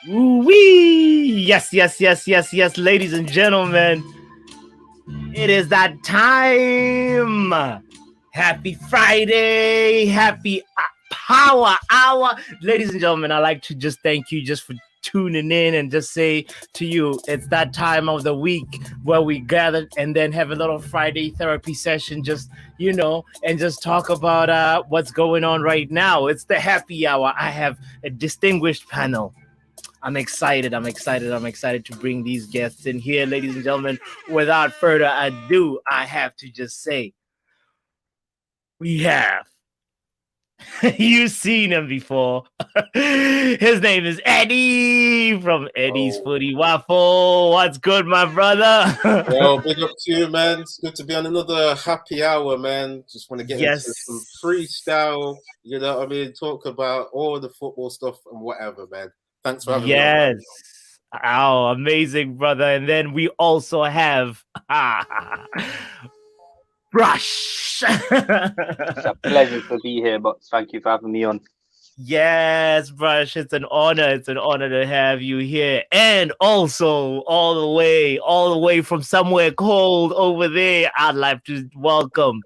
Wee! Yes, yes, yes, yes, yes, ladies and gentlemen. It is that time. Happy Friday. Happy Power Hour. Ladies and gentlemen, I'd like to just thank you just for tuning in and just say to you, it's that time of the week where we gather and then have a little Friday therapy session, and just talk about what's going on right now. It's the happy hour. I have a distinguished panel. I'm excited. I'm excited. I'm excited to bring these guests in here, ladies and gentlemen. Without further ado, I have to just say we have. You've seen him before. His name is Eddie from Eddie's Oh, Footy Waffle. What's good, my brother? well, big up to you, man. It's good to be on another happy hour, man. Just want to get into some Yes. freestyle, you know what I mean? Talk about all the football stuff and whatever, man. Thanks for having me on, man. Yes. Oh, amazing, brother. And then we also have Brush. It's a pleasure to be here, but thank you for having me on. Yes, Brush, it's an honor. It's an honor to have you here. And also, all the way from somewhere cold over there, I'd like to welcome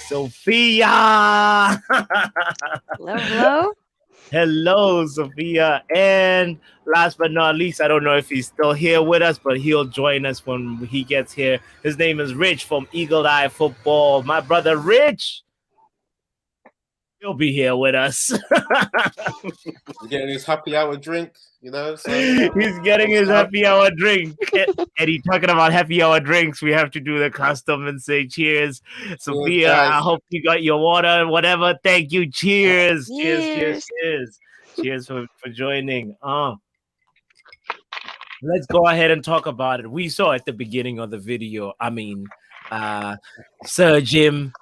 Sophia. Hello, hello. Hello, Sophia. And last but not least, I don't know if he's still here with us, but he'll join us when he gets here. His name is Rich from Eagle Eye Football. My brother Rich. He'll be here with us. He's getting his happy hour drink, you know? So, He's getting his happy hour drink. Eddie, talking about happy hour drinks, we have to do the custom and say cheers. Sophia, guys. I hope you got your water and whatever. Thank you. Cheers. Cheers, cheers, Cheers. cheers. Cheers for joining. Let's go ahead and talk about it. We saw at the beginning of the video, Sir Jim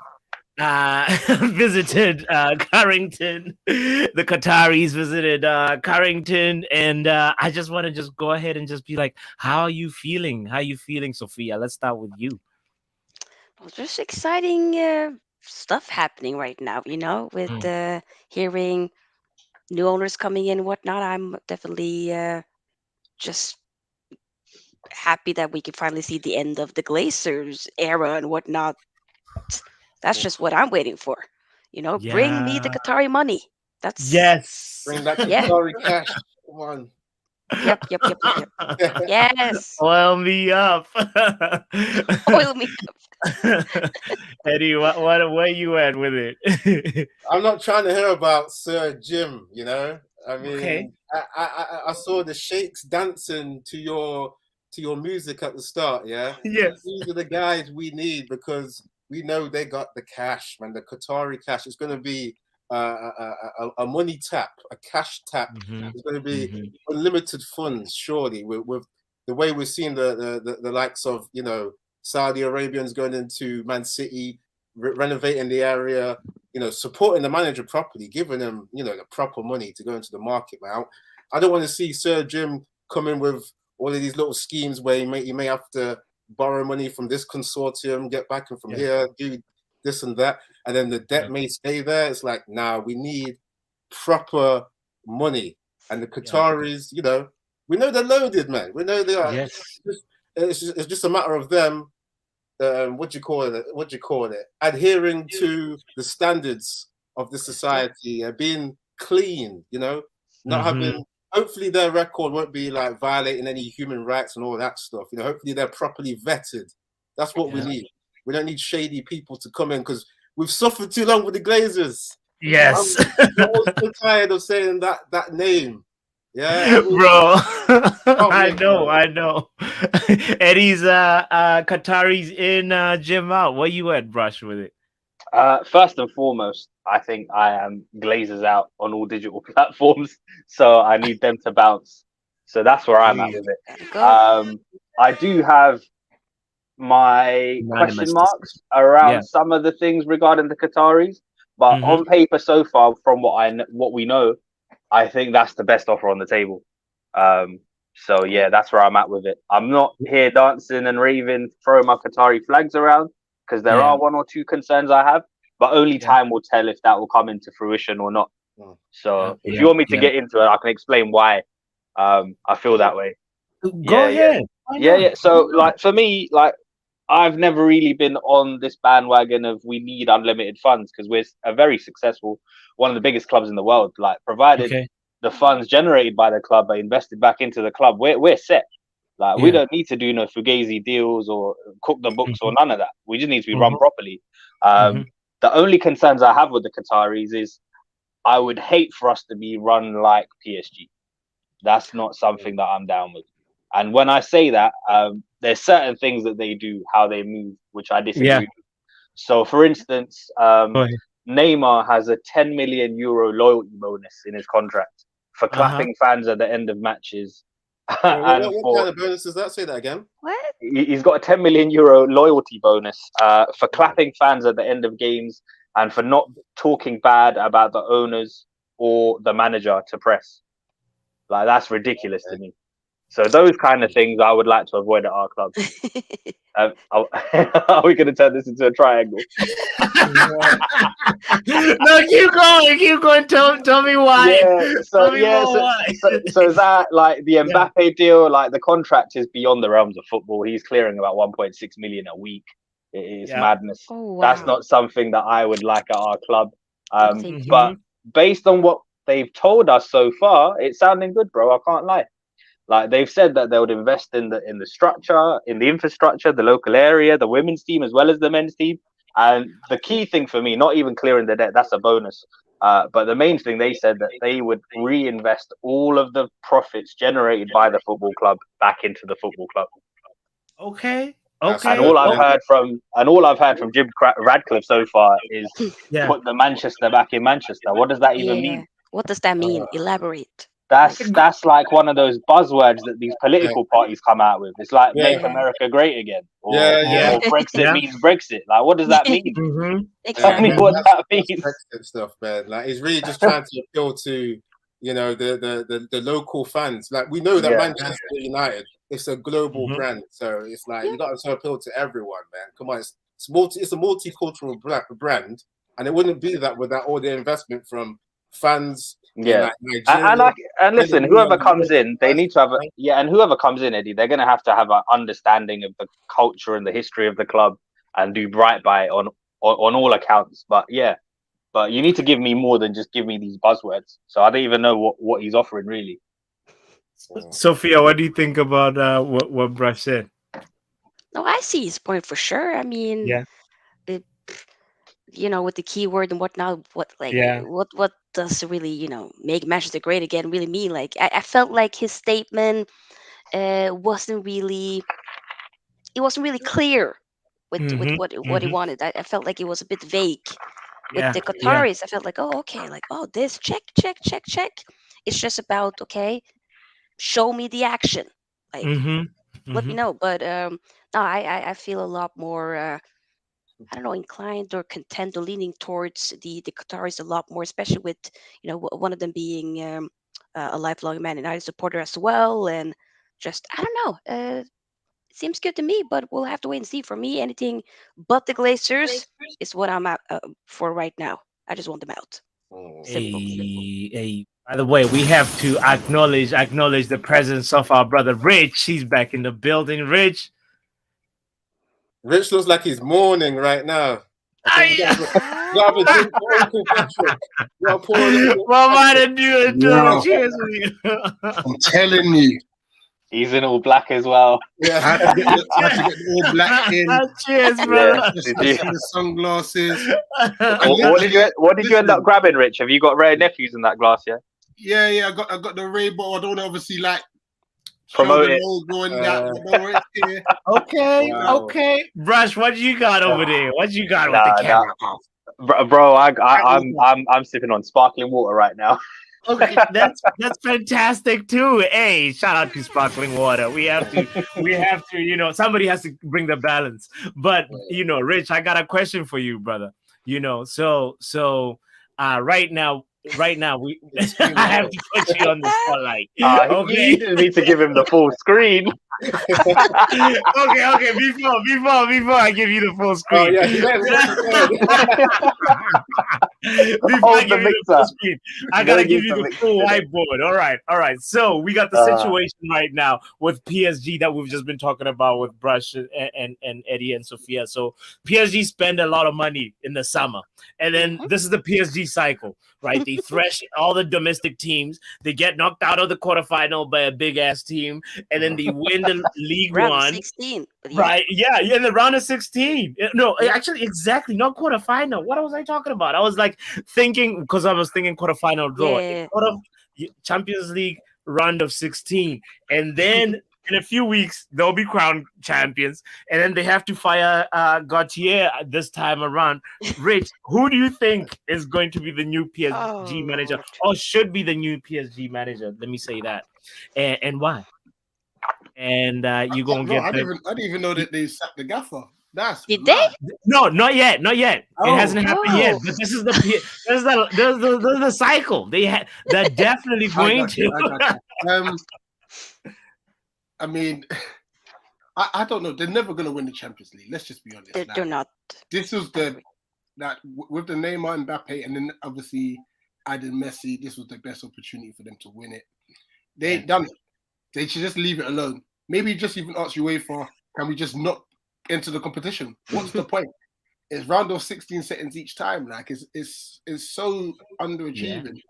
visited Carrington. The Qataris visited Carrington, and I just want to just go ahead and just be like, how are you feeling? How are you feeling, Sophia? Let's start with you. Well, just exciting stuff happening right now, with hearing new owners coming in and whatnot. I'm definitely just happy that we can finally see the end of the Glazers era and whatnot. That's just what I'm waiting for. Bring me the Yeah. Qatari money. That's Yes. Bring that Yeah. Qatari cash. Come on. Yep. Yes. Oil me up. Oil me. Eddie, where you at with it? I'm not trying to hear about Sir Jim, you know? I mean, Okay. I saw the sheikhs dancing to your music at the start, yeah? Yes. These are the guys we need because we know they got the cash, man. The Qatari cash. It's going to be a money tap, a cash tap. Mhm. It's going to be unlimited funds, surely. With the way we're seeing the likes of, Saudi Arabians going into Man City, renovating the area, supporting the manager properly, giving them, the proper money to go into the market, man. I don't want to see Sir Jim come in with all of these little schemes where you may have to borrow money from this consortium, get back and from here, do this and that, and then the debt may stay there. It's like, nah, we need proper money. And the Qataris, we know they're loaded, man. We know they are. Yes. It's just a matter of them. What do you call it? Adhering to the standards of the society, being clean. Not having. Hopefully, their record won't be like violating any human rights and all that stuff. Hopefully they're properly vetted. That's what we need. We don't need shady people to come in because we've suffered too long with the Glazers. Yes. I'm so tired of saying that name. Yeah, bro. I know. Eddie's Qataris in Jim out. Where you at, Brush, with it? First and foremost, I think I am Glazers out on all digital platforms, so I need them to bounce. So that's where I'm at with it. I do have my question marks around some of the things regarding the Qataris, but on paper so far, from what we know, I think that's the best offer on the table. So yeah, that's where I'm at with it. I'm not here dancing and raving, throwing my Qatari flags around because there are one or two concerns I have, but only time will tell if that will come into fruition or not. So if you want me to get into it, I can explain why I feel that way. Go ahead. Yeah. So like for me, like I've never really been on this bandwagon of we need unlimited funds because we're a very successful, one of the biggest clubs in the world. Like provided the funds generated by the club are invested back into the club, we're set. Like we don't need to do no fugazi deals or cook the books or none of that. We just need to be run properly. The only concerns I have with the Qataris is I would hate for us to be run like PSG. That's not something that I'm down with. And when I say that, there's certain things that they do, how they move, which I disagree with. So, for instance, Neymar has a 10 million euro loyalty bonus in his contract for clapping fans at the end of matches. What kind of bonus does that? Say that again. What? He's got a 10 million euro loyalty bonus for clapping fans at the end of games and for not talking bad about the owners or the manager to press. Like, that's ridiculous to me. So those kind of things I would like to avoid at our club. Are we going to turn this into a triangle? No, keep going. Tell me why. So that like the Mbappe deal, like the contract is beyond the realms of football. He's clearing about 1.6 million a week. It is madness. Oh, wow. That's not something that I would like at our club. But based on what they've told us so far, it's sounding good, bro. I can't lie. Like they've said that they would invest in the structure, in the infrastructure, the local area, the women's team as well as the men's team. And the key thing for me, not even clearing the debt, that's a bonus. But the main thing, they said that they would reinvest all of the profits generated by the football club back into the football club. Okay. And all I've heard from Jim Radcliffe so far is put the Manchester back in Manchester. What does that even mean? What does that mean? Elaborate. That's like one of those buzzwords that these political parties come out with. It's like make America great again, or Brexit means Brexit. Like, what does that mean? Tell me what that means. Brexit stuff, man. Like, he's really just trying to appeal to, you know, the local fans. Like, we know that Manchester United, it's a global brand, so it's like you got to appeal to everyone, man. Come on, it's a multicultural brand, and it wouldn't be that without all the investment from fans. Yeah, and listen, whoever comes in, they need to have and whoever comes in, Eddie, they're going to have an understanding of the culture and the history of the club and do right by it on all accounts. But you need to give me more than just give me these buzzwords. So I don't even know what he's offering really. Sophia, what do you think about what Brush said? No, I see his point for sure. I mean, you know, with the keyword and whatnot, what does really, make Manchester great again really mean? Like, I felt like his statement wasn't really clear with what he wanted. I felt like it was a bit vague. With the Qataris, I felt like, this check. It's just about, show me the action. Like, let me know. But no, I feel a lot more I don't know, inclined or content or leaning towards the Qataris a lot more, especially with, one of them being a lifelong Man United supporter as well. And just, I don't know, it seems good to me, but we'll have to wait and see. For me, anything but the Glazers is what I'm out for right now. I just want them out. Hey. By the way, we have to acknowledge the presence of our brother Rich. He's back in the building. Rich looks like he's mourning right now. Cheers for you. I'm telling you. He's in all black as well. Yeah, I had to get the all black in. Cheers, bro. The sunglasses. What did you end up grabbing, Rich? Have you got rare nephews in that glass? Yeah. I got the Ray bottle. I don't obviously like promote it. Okay. Brush, what you got over there? What you got with the camera? Bro, I'm sipping on sparkling water right now. Okay, that's fantastic too. Hey, shout out to sparkling water. We have to, somebody has to bring the balance. But Rich, I got a question for you, brother. So right now we I have to put you on the spotlight. You need to give him the full screen. Okay. Before I give you the full screen. Before I Hold the give you the mixer. full screen, I Go gotta use give you the the mixer full today. whiteboard. All right. So we got the situation right now with PSG that we've just been talking about with Brush and Eddie and Sophia. So PSG spend a lot of money in the summer, and then this is the PSG cycle, right? They thresh all the domestic teams. They get knocked out of the quarterfinal by a big ass team, and then they win the League Round of One. 16. Right, yeah, in the round of 16. No, actually, exactly, not quarterfinal. What was I talking about? I was like thinking, because I was thinking quarterfinal draw. Yeah. Champions League round of 16. And then in a few weeks, they'll be crowned champions. And then they have to fire Gautier this time around. Rich, who do you think is going to be the new PSG manager? Lord. Or should be the new PSG manager? Let me say that. And why? And you're gonna No, get I the didn't even know that they sacked the gaffer. That's Did mad. no, not yet. It hasn't happened yet. Oh. But this is there's the cycle. They're definitely going got you, to. I got you. I mean, I don't know. They're never going to win the Champions League. Let's just be honest. They're not. This was with the Neymar, Mbappe, and then obviously adding Messi. This was the best opportunity for them to win it. They ain't done it. They should just leave it alone. Maybe just even ask UEFA, can we just not enter the competition? What's the point? It's round of 16 settings each time. Like it's so underachieving. Yeah.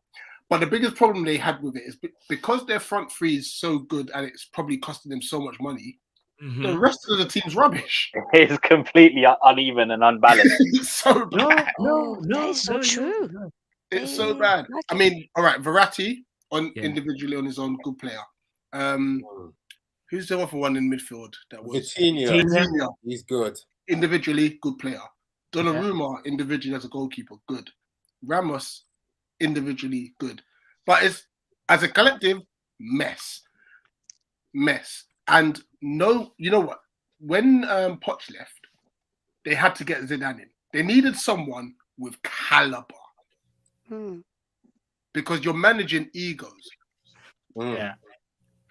But the biggest problem they had with it is because their front three is so good and it's probably costing them so much money. The rest of the team's rubbish. It's completely uneven and unbalanced. It's so bad. No, that is so true. It's so bad. I mean, all right, Verratti individually on his own, good player. Who's the other one in midfield? That was Vitinha. He's good. Individually, good player. Donnarumma individually as a goalkeeper, good. Ramos individually, good. But it's as a collective, mess. And no, you know what? When Poch left, they had to get Zidane in. They needed someone with caliber. Because you're managing egos. Yeah.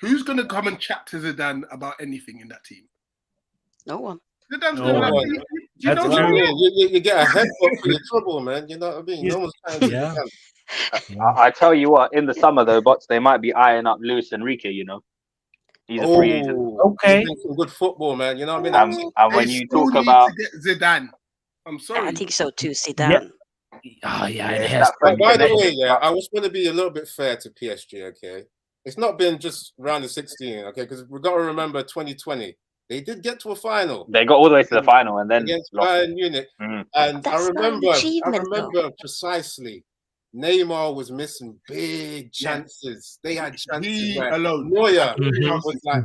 Who's going to come and chat to Zidane about anything in that team? No one. Zidane's going to be you know what I mean? You get a head for your trouble, man. You know what I mean? No one's trying to I tell you what, in the summer though, Bots, they might be eyeing up Luis Enrique, you know. He's a free agent. Okay. He's some good football, man. You know what I mean? And when you talk about Zidane, I'm sorry. I think so too, Zidane. Oh yeah, it has. By the way, I was going to be a little bit fair to PSG, okay? It's not been just round of 16, okay? Because we've got to remember 2020. They did get to a final. They got all the way to the final and then against Bayern Munich. And that's I remember precisely. Neymar was missing big chances. They had chances. Alone. Neuer was like,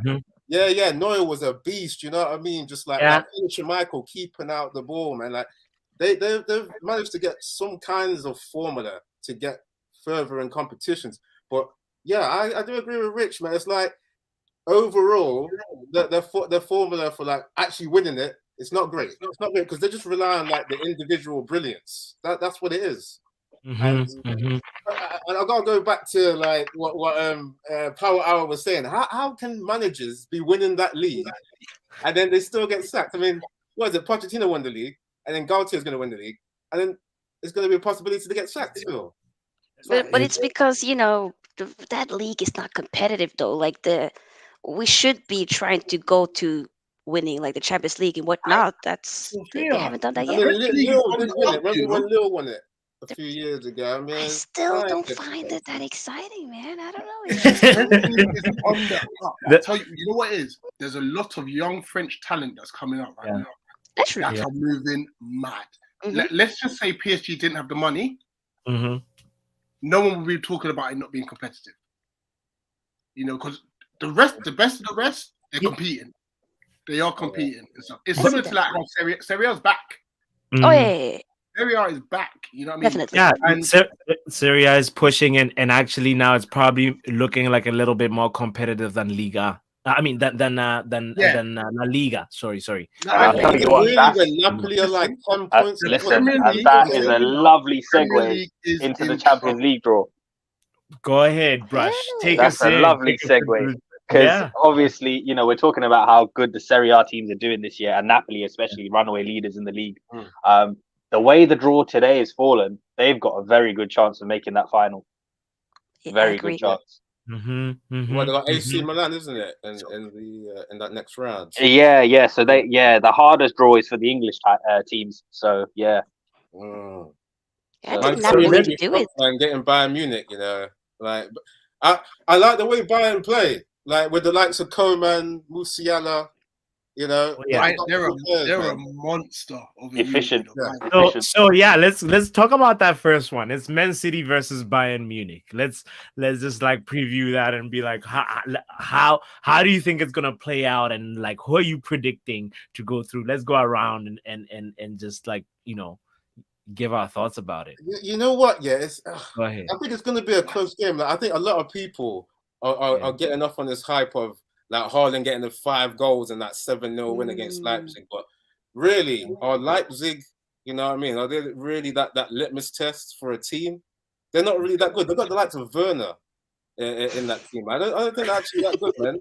Neuer was a beast. You know what I mean? Just like Michael keeping out the ball, man. Like they've managed to get some kinds of formula to get further in competitions. But yeah, I do agree with Rich, man. It's like overall, the formula for like actually winning it, it's not great. It's not great because they just rely on like the individual brilliance. That's what it is. And I gotta go back to like what Power Hour was saying. How can managers be winning that league and then they still get sacked? I mean, what is it? Pochettino won the league, and then Gautier is going to win the league, and then there's going to be a possibility to get sacked still. But it's because that league is not competitive though. Like we should be trying to go to winning like the Champions League and whatnot. They haven't done that yet. Lille did win it. Remember when Lille won it a few years ago? I mean, I still don't find it that exciting, man. I don't know. I tell you, you know what it is? There's a lot of young French talent that's coming up right now. That's true. That are moving mad. Let's just say PSG didn't have the money. No one would be talking about it not being competitive. You know, because the best of the rest, they're competing. They are competing. It's similar to like how Serie A's back. Oh yeah. Serie A is back. You know what I mean? Definitely. Yeah, and Serie A is pushing and actually now it's probably looking like a little bit more competitive than Liga. I mean than La Liga. Sorry. I'll tell you what, Napoli are like 10 points. Listen, and that is a lovely segue into the Champions League draw. Go ahead, Brush. That's a lovely segue. Because obviously, we're talking about how good the Serie A teams are doing this year, and Napoli especially, runaway leaders in the league. the way the draw today has fallen, they've got a very good chance of making that final. Very good chance. Well, they got AC Milan, isn't it? In that next round. Yeah. So the hardest draw is for the English teams. So yeah. I did not believe you do it. And getting Bayern Munich, you know, like I like the way Bayern play, like with the likes of Coman, Musiala. You know, they're a monster of efficient. So yeah, let's talk about that first one. It's Man City versus Bayern Munich. Let's just like preview that and be like, how do you think it's gonna play out, and like who are you predicting to go through? Let's go around and just like, you know, give our thoughts about it. You know what? Yeah, go ahead. I think it's gonna be a close game. Like, I think a lot of people are getting off on this hype of like Haaland getting the 5 goals and that 7-0 win against Leipzig. But really, are Leipzig, you know what I mean? Are they really that litmus test for a team? They're not really that good. They've got the likes of Werner in that team. I don't think they're actually that good, man.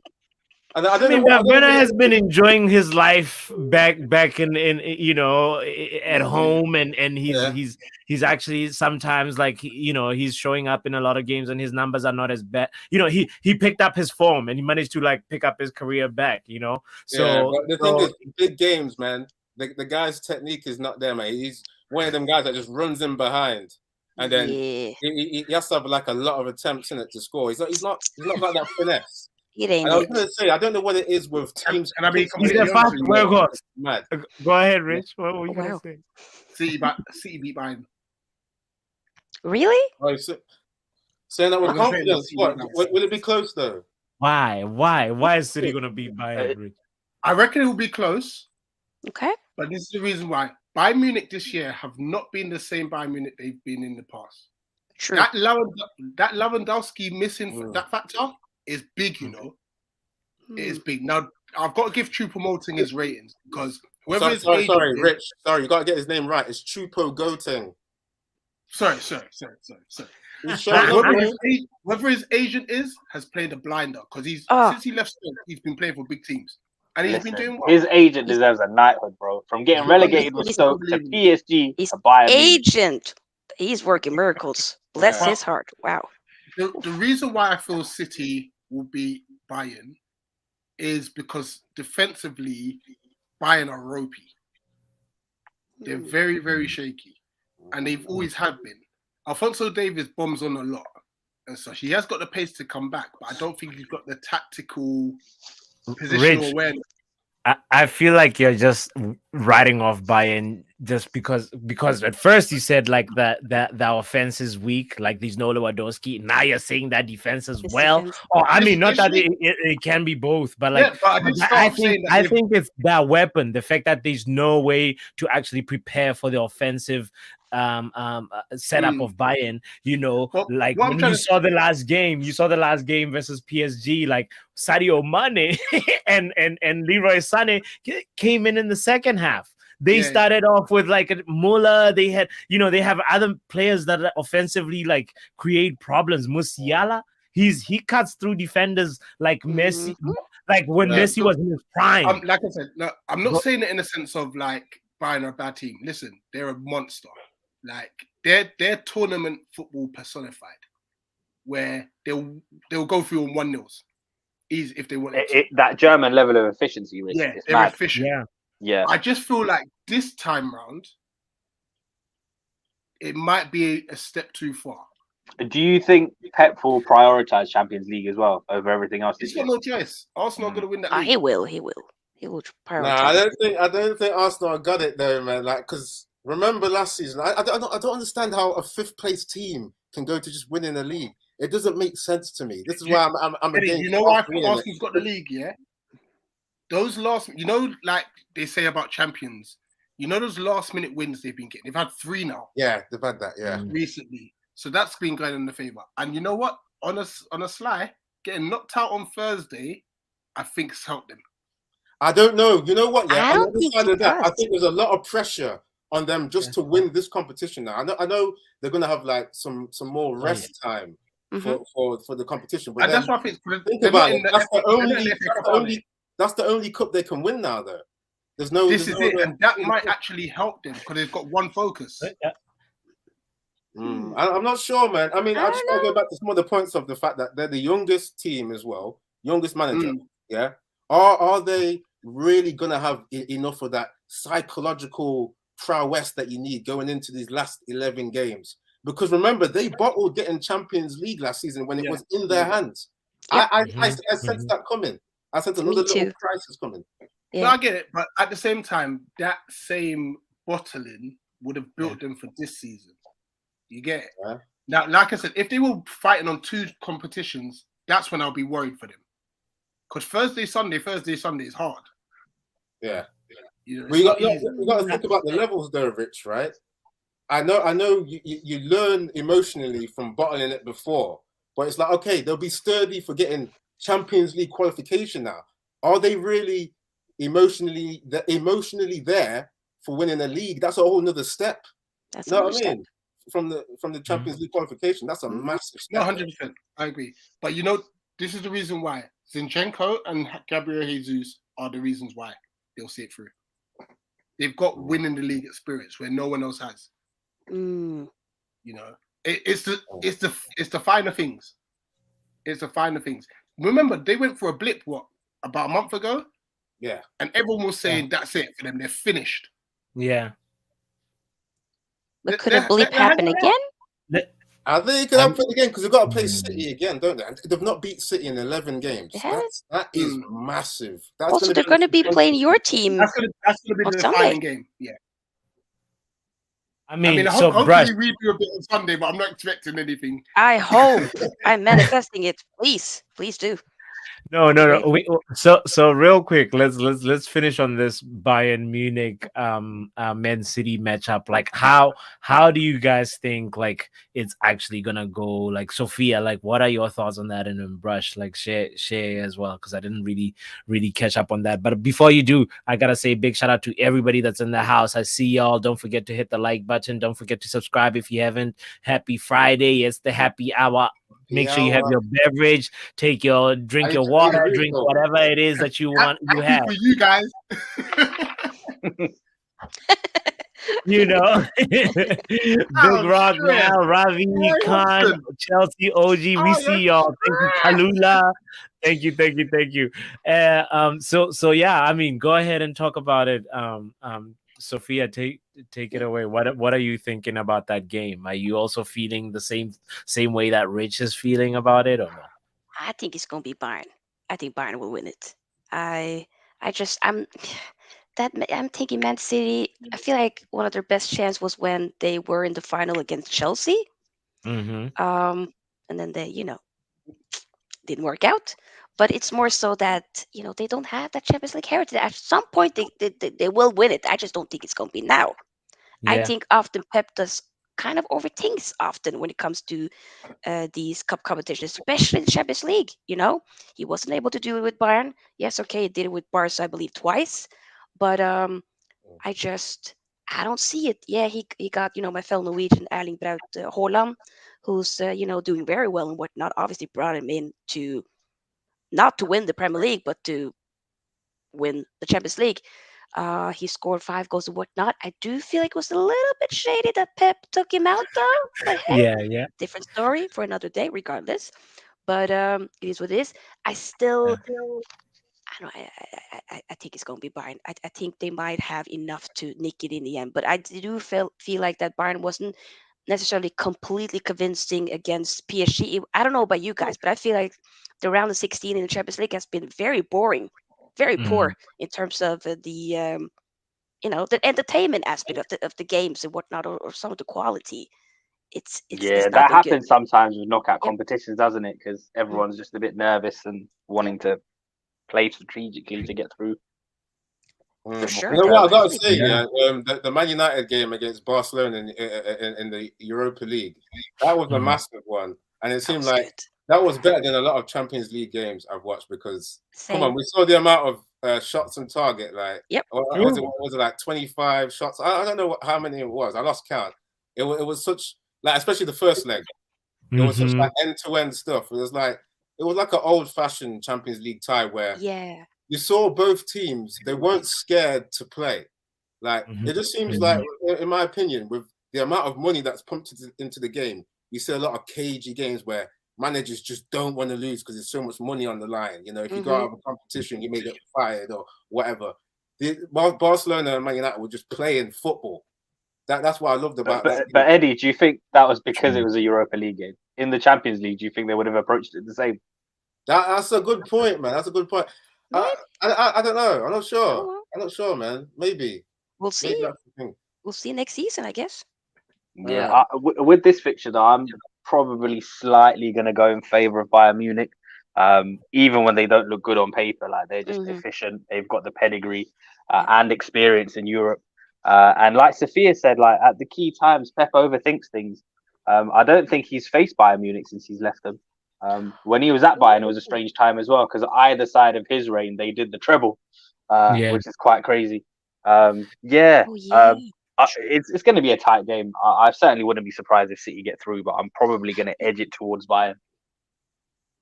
And I mean, Werner has been enjoying his life back in you know, at home, and he's actually sometimes, like, you know, he's showing up in a lot of games and his numbers are not as bad. You know, he picked up his form and he managed to like pick up his career back, you know. So but the thing is, big games, man, the guy's technique is not there, man. He's one of them guys that just runs in behind. And then he has to have like a lot of attempts in it to score. He's not got that finesse. I was going to say, I don't know what it is with teams. Can I be completely honest? Mad. Go ahead, Rich. What were you going to say? City beat Bayern. Really? Oh, saying that with confidence. What? Will it be close though? Why is City going to beat Bayern, Rich? I reckon it will be close. Okay. But this is the reason why. Bayern Munich this year have not been the same Bayern Munich they've been in the past. True. That Lewandowski missing that factor is big, you know. It is big. Now, I've got to give Choupo-Moting his ratings because whoever his agent is... Rich. Sorry, you got to get his name right. It's Choupo-Moting. Sorry. Whoever his agent is has played a blinder because since he left Spain, he's been playing for big teams. And he's been doing well. His agent deserves a knighthood, bro. From getting relegated with Stoke to PSG to Bayern. Agent. He's working miracles. Bless his heart. Wow. The reason why I feel City will beat Bayern is because defensively, Bayern are ropey. They're very, very shaky. And they've always have been. Alphonso Davies bombs on a lot and such. He has got the pace to come back, but I don't think he's got the tactical positional awareness. I feel like you're just writing off Bayern just because at first you said like that the offense is weak, like there's no Lewandowski. Now you're saying that defense as well. Oh, I mean, not that it can be both, but like I think it's that weapon, the fact that there's no way to actually prepare for the offensive setup of Bayern, you know, like when you saw the last game versus PSG, like Sadio Mane and Leroy Sané came in the second half. They started off with like a Muller. They had, you know, they have other players that offensively like create problems. Musiala, he cuts through defenders like Messi, like when Messi was in his prime. Like I said, no, I'm not saying it in the sense of like Bayern are a bad team. Listen, they're a monster. Like they're tournament football personified, where they'll go through on 1-0s, easy if they want it. That German level of efficiency, they're efficient. Yeah. I just feel like this time round, it might be a step too far. Do you think Pep will prioritize Champions League as well over everything else? He's got no choice. Arsenal are going to win that league. He will prioritize. I don't think Arsenal got it though, man. Like, because remember last season, I don't understand how a 5th place team can go to just winning a league. It doesn't make sense to me. This is why I'm against. You know why Arsenal's got the league, yeah? Those last, you know, like they say about champions, you know, those last minute wins they've been getting. They've had 3 now. Yeah, they've had that. Yeah, recently. So that's been going in the favor. And you know what? On a sly, getting knocked out on Thursday, I think it's helped them. I don't know. You know what? Yeah, I think there's a lot of pressure on them just to win this competition now. I know they're gonna have like some more rest time for the competition. But that's what I think. Think about it. That's the only cup they can win now, though. There's no. This there's is no it, other- and that might actually help them because they've got one focus. I'm not sure, man. I mean, I just want to go back to some of the points of the fact that they're the youngest team as well, youngest manager. Yeah, are they really gonna have enough of that psychological prowess that you need going into these last 11 games? Because remember, they bottled getting Champions League last season when it was in their hands. I sensed that coming. I sensed another little crisis coming. Yeah. But I get it. But at the same time, that same bottling would have built them for this season. You get it? Yeah. Now, like I said, if they were fighting on 2 competitions, that's when I'll be worried for them. Because Thursday, Sunday is hard. Yeah. You know, you got to think about the levels though, Rich, right? I know you learn emotionally from bottling it before, but it's like, okay, they'll be sturdy for getting Champions League qualification now. Are they really emotionally there for winning a league? That's a whole nother step. That's you know what I mean? From the Champions League qualification, that's a massive step. No, 100%. I agree. But you know, this is the reason why Zinchenko and Gabriel Jesus are the reasons why they'll see it through. They've got winning the league experience where no one else has. You know, it's the finer things. It's the finer things. Remember, they went for a blip about a month ago. Yeah, and everyone was saying that's it for them. They're finished. Yeah. But could a blip happen again? I think it could happen again because they've got to play City again, don't they? They've not beat City in 11 games. That is massive. That's also, they're going to be playing your team. That's going to be the defining game. Yeah. I mean, hopefully we do a bit on Sunday, but I'm not expecting anything. I hope. I'm manifesting it. Please do. No. So real quick, let's finish on this Bayern Munich Man City matchup. Like, how do you guys think like it's actually gonna go? Like, Sophia, like, what are your thoughts on that? And then Brush, like, share as well, because I didn't really catch up on that. But before you do, I gotta say big shout out to everybody that's in the house. I see y'all. Don't forget to hit the like button. Don't forget to subscribe if you haven't. Happy Friday! It's the happy hour. Make sure you have your beverage, drink your water, drink whatever it is that you want. You have for you guys. You know, Big Rock now, Ravi, Khan, Chelsea, OG. We see y'all. Thank you, Kalula. Thank you. So yeah, I mean, go ahead and talk about it. Sophia, take it away. What are you thinking about that game? Are you also feeling the same way that Rich is feeling about it, or no? I think it's gonna be Bayern. I think Bayern will win it. I'm thinking Man City. I feel like one of their best chance was when they were in the final against Chelsea. And then they, didn't work out. But it's more so that, they don't have that Champions League heritage. At some point, they will win it. I just don't think it's going to be now. Yeah. I think often Pep does kind of overthinks often when it comes to these cup competitions, especially the Champions League. He wasn't able to do it with Bayern. Yes, okay, he did it with Barca, I believe, twice. But I don't see it. Yeah, he got, my fellow Norwegian Erling Braut Haaland, who's, doing very well and whatnot. Obviously brought him in to not to win the Premier League, but to win the Champions League. He scored 5 goals and whatnot. I do feel like it was a little bit shady that Pep took him out, though. But hey, yeah. Different story for another day, regardless. But it is what it is. I still, I don't know. I think it's going to be Bayern. I think they might have enough to nick it in the end. But I do feel like that Bayern wasn't necessarily completely convincing against PSG. I don't know about you guys, but I feel like the round of 16 in the Champions League has been very boring, very poor in terms of the the entertainment aspect of the games and whatnot, or some of the quality. It's that happens sometimes with knockout competitions, doesn't it? Because everyone's just a bit nervous and wanting to play strategically to get through. For sure. You know what I got to say? The Man United game against Barcelona in the Europa League, that was a massive one, and it seemed like that was better than a lot of Champions League games I've watched. Because come on, we saw the amount of shots on target. Like, was it like 25 shots? I don't know how many it was. I lost count. It was such like, especially the first leg. It was such like end-to-end stuff. It was like an old-fashioned Champions League tie where you saw both teams, they weren't scared to play. Like, it just seems like, in my opinion, with the amount of money that's pumped into the game, you see a lot of cagey games where managers just don't want to lose because there's so much money on the line. You know, if you go out of a competition, you may get fired or whatever. Barcelona and Man United were just playing football. That's what I loved about that. But Eddie, do you think that was because it was a Europa League game? In the Champions League, do you think they would have approached it the same? That's a good point, man. That's a good point. I don't know. I'm not sure. Oh. I'm not sure, man. Maybe. We'll see. Maybe that's the thing. We'll see next season, I guess. Yeah. With this fixture, though, I'm probably slightly going to go in favour of Bayern Munich. Even when they don't look good on paper, like they're just efficient. They've got the pedigree and experience in Europe. And like Sophia said, like at the key times, Pep overthinks things. I don't think he's faced Bayern Munich since he's left them. When he was at Bayern, it was a strange time as well because either side of his reign, they did the treble, which is quite crazy. It's going to be a tight game. I certainly wouldn't be surprised if City get through, but I'm probably going to edge it towards Bayern.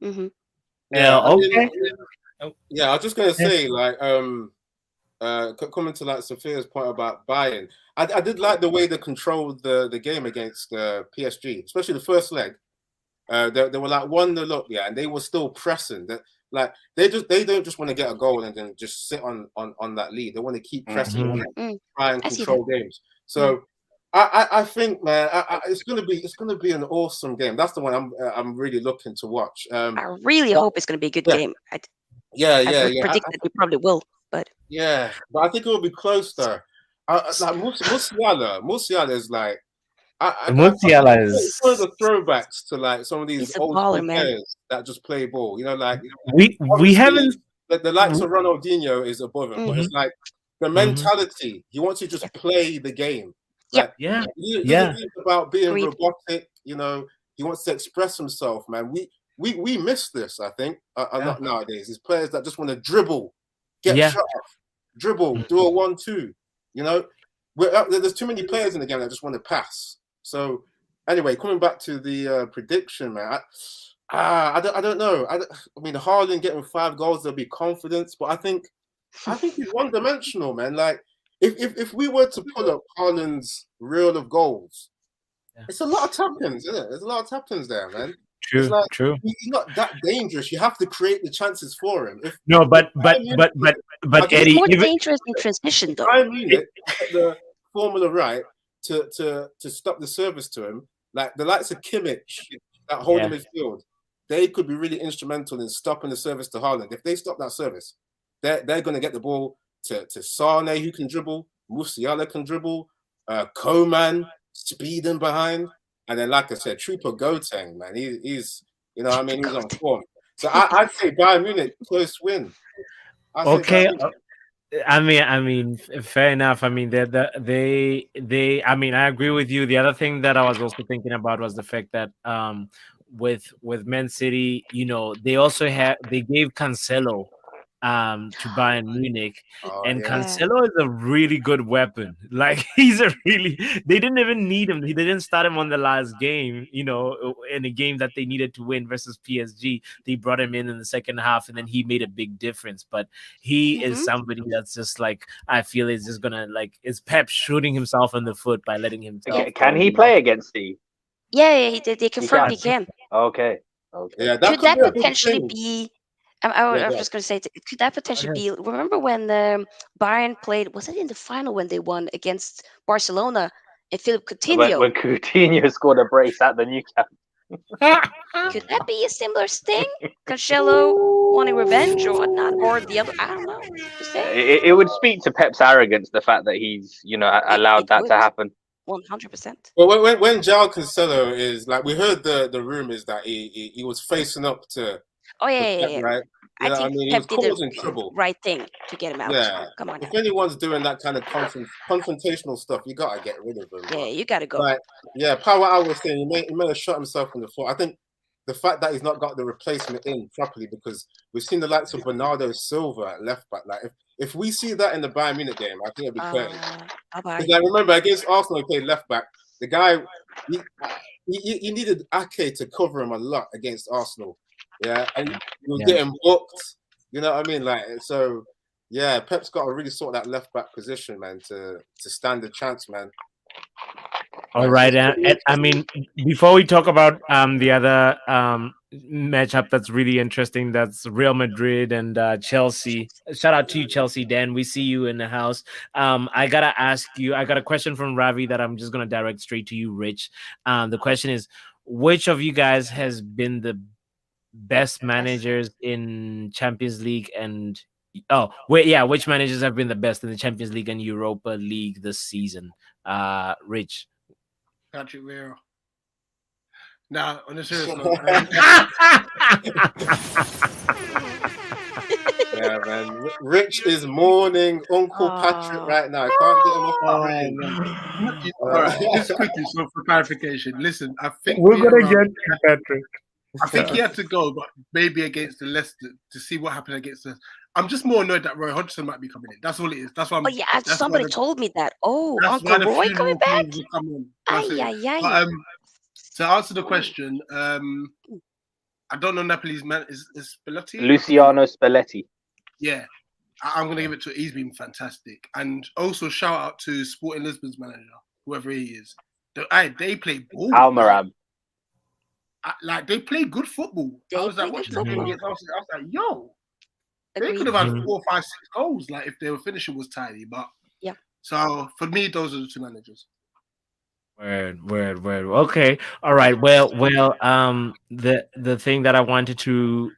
Yeah. Okay. Yeah, I was just going to say, like, coming to like Sophia's point about Bayern, I did like the way they controlled the game against PSG, especially the first leg. They were like 1-0 up, and they were still pressing. That like they don't just want to get a goal and then just sit on that lead. They want to keep pressing, try and control games. So I think, man, it's gonna be an awesome game. That's the one I'm really looking to watch. I really hope it's gonna be a good game. I predicted we probably will, but I think it will be close though. Like Musiala is like. Musiala is one of the throwbacks to like some of these old players that just play ball. You know, like we haven't the likes of Ronaldinho is above him, but it's like the mentality. He wants to just play the game. Like, It's about being robotic. You know, he wants to express himself. Man, we miss this. I think a lot nowadays. These players that just want to dribble, get shot off, dribble, do a 1-2. You know, there's too many players in the game that just want to pass. So, anyway, coming back to the prediction, man, I don't know. I mean, Haaland getting 5 goals, there'll be confidence, but I think he's one-dimensional, man. Like, if we were to pull up Haaland's reel of goals, it's a lot of tap-ins, isn't it? There's a lot of tap-ins there, man. True. He's not that dangerous. You have to create the chances for him. But Eddie, he's more dangerous in transition, though. I mean, the formula right. To stop the service to him, like the likes of Kimmich that hold him in midfield, they could be really instrumental in stopping the service to Haaland. If they stop that service, they're going to get the ball to Sane, who can dribble, Musiala can dribble, Koeman speeding behind, and then like I said, Trooper Goeteng, man, he's you know, I mean, he's on form. So I'd say Bayern Munich close win. Okay. I mean, fair enough. I mean, they. I mean, I agree with you. The other thing that I was also thinking about was the fact that with Man City, you know, they gave Cancelo to Bayern Munich, and Cancelo is a really good weapon. Like they didn't even need him. They didn't start him on the last game, you know, in a game that they needed to win versus PSG. They brought him in the second half, and then he made a big difference. But he is somebody that's just like, I feel is just gonna is Pep shooting himself in the foot by letting him. Can he play against Steve? Yeah, he did. They confirmed he can. Okay. Yeah, could that potentially be? I was just going to say, could that potentially be? Remember when Bayern played? Was it in the final when they won against Barcelona and Philip Coutinho? When Coutinho scored a brace at the Nou Camp. Could that be a similar thing? Cancelo wanting revenge or whatnot, or the other? I don't know. It would speak to Pep's arrogance, the fact that he's allowed that to happen. 100%. Well, when João Cancelo is like, we heard the rumors that he was facing up to. Oh yeah. Right? I think Pep did the right thing to get him out. Yeah. Come on. If anyone's doing that kind of confrontational stuff, you gotta get rid of them. Yeah, you gotta go. Like, Power Hour was saying he may have shot himself in the foot. I think the fact that he's not got the replacement in properly, because we've seen the likes of Bernardo Silva at left back. Like if we see that in the Bayern Munich game, I think it'll be crazy. Because I remember against Arsenal, he played left back. The guy, he needed Ake to cover him a lot against Arsenal. Yeah, and he was getting booked. You know what I mean? Like, so yeah, Pep's got to really sort that left back position, man, to stand a chance, man. All right, and I mean, before we talk about the other matchup that's really interesting, that's Real Madrid and Chelsea. Shout out to you, Chelsea Dan. We see you in the house. I gotta ask you. I got a question from Ravi that I'm just gonna direct straight to you, Rich. The question is, which of you guys has been the best managers in Champions League and which managers have been the best in the Champions League and Europa League this season? Rich. Patrick Vieira. Nah, on a serious note. Yeah, man. Rich is mourning Uncle Patrick right now. I can't get him off the All right, just quickly, so for clarification, listen, I think We're gonna get Patrick. I think he had to go, but maybe against the Leicester to see what happened against us. I'm just more annoyed that Roy Hodgson might be coming in. That's all it is. That's why. Oh yeah, somebody told me that. Oh, Uncle Roy coming back. To answer the question, I don't know Napoli's man. Is Spalletti? Luciano Spalletti. Yeah, I'm going to give it to. He's been fantastic, and also shout out to Sporting Lisbon's manager, whoever he is. They play ball. Almaram. Like they play good football. I was like watching the game. I was like, yo, Agreed. they could have had 4, 5, 6 goals. Like if their finishing was tidy, but yeah. So for me, those are the two managers. Word. Okay. All right. Well. The thing that I wanted to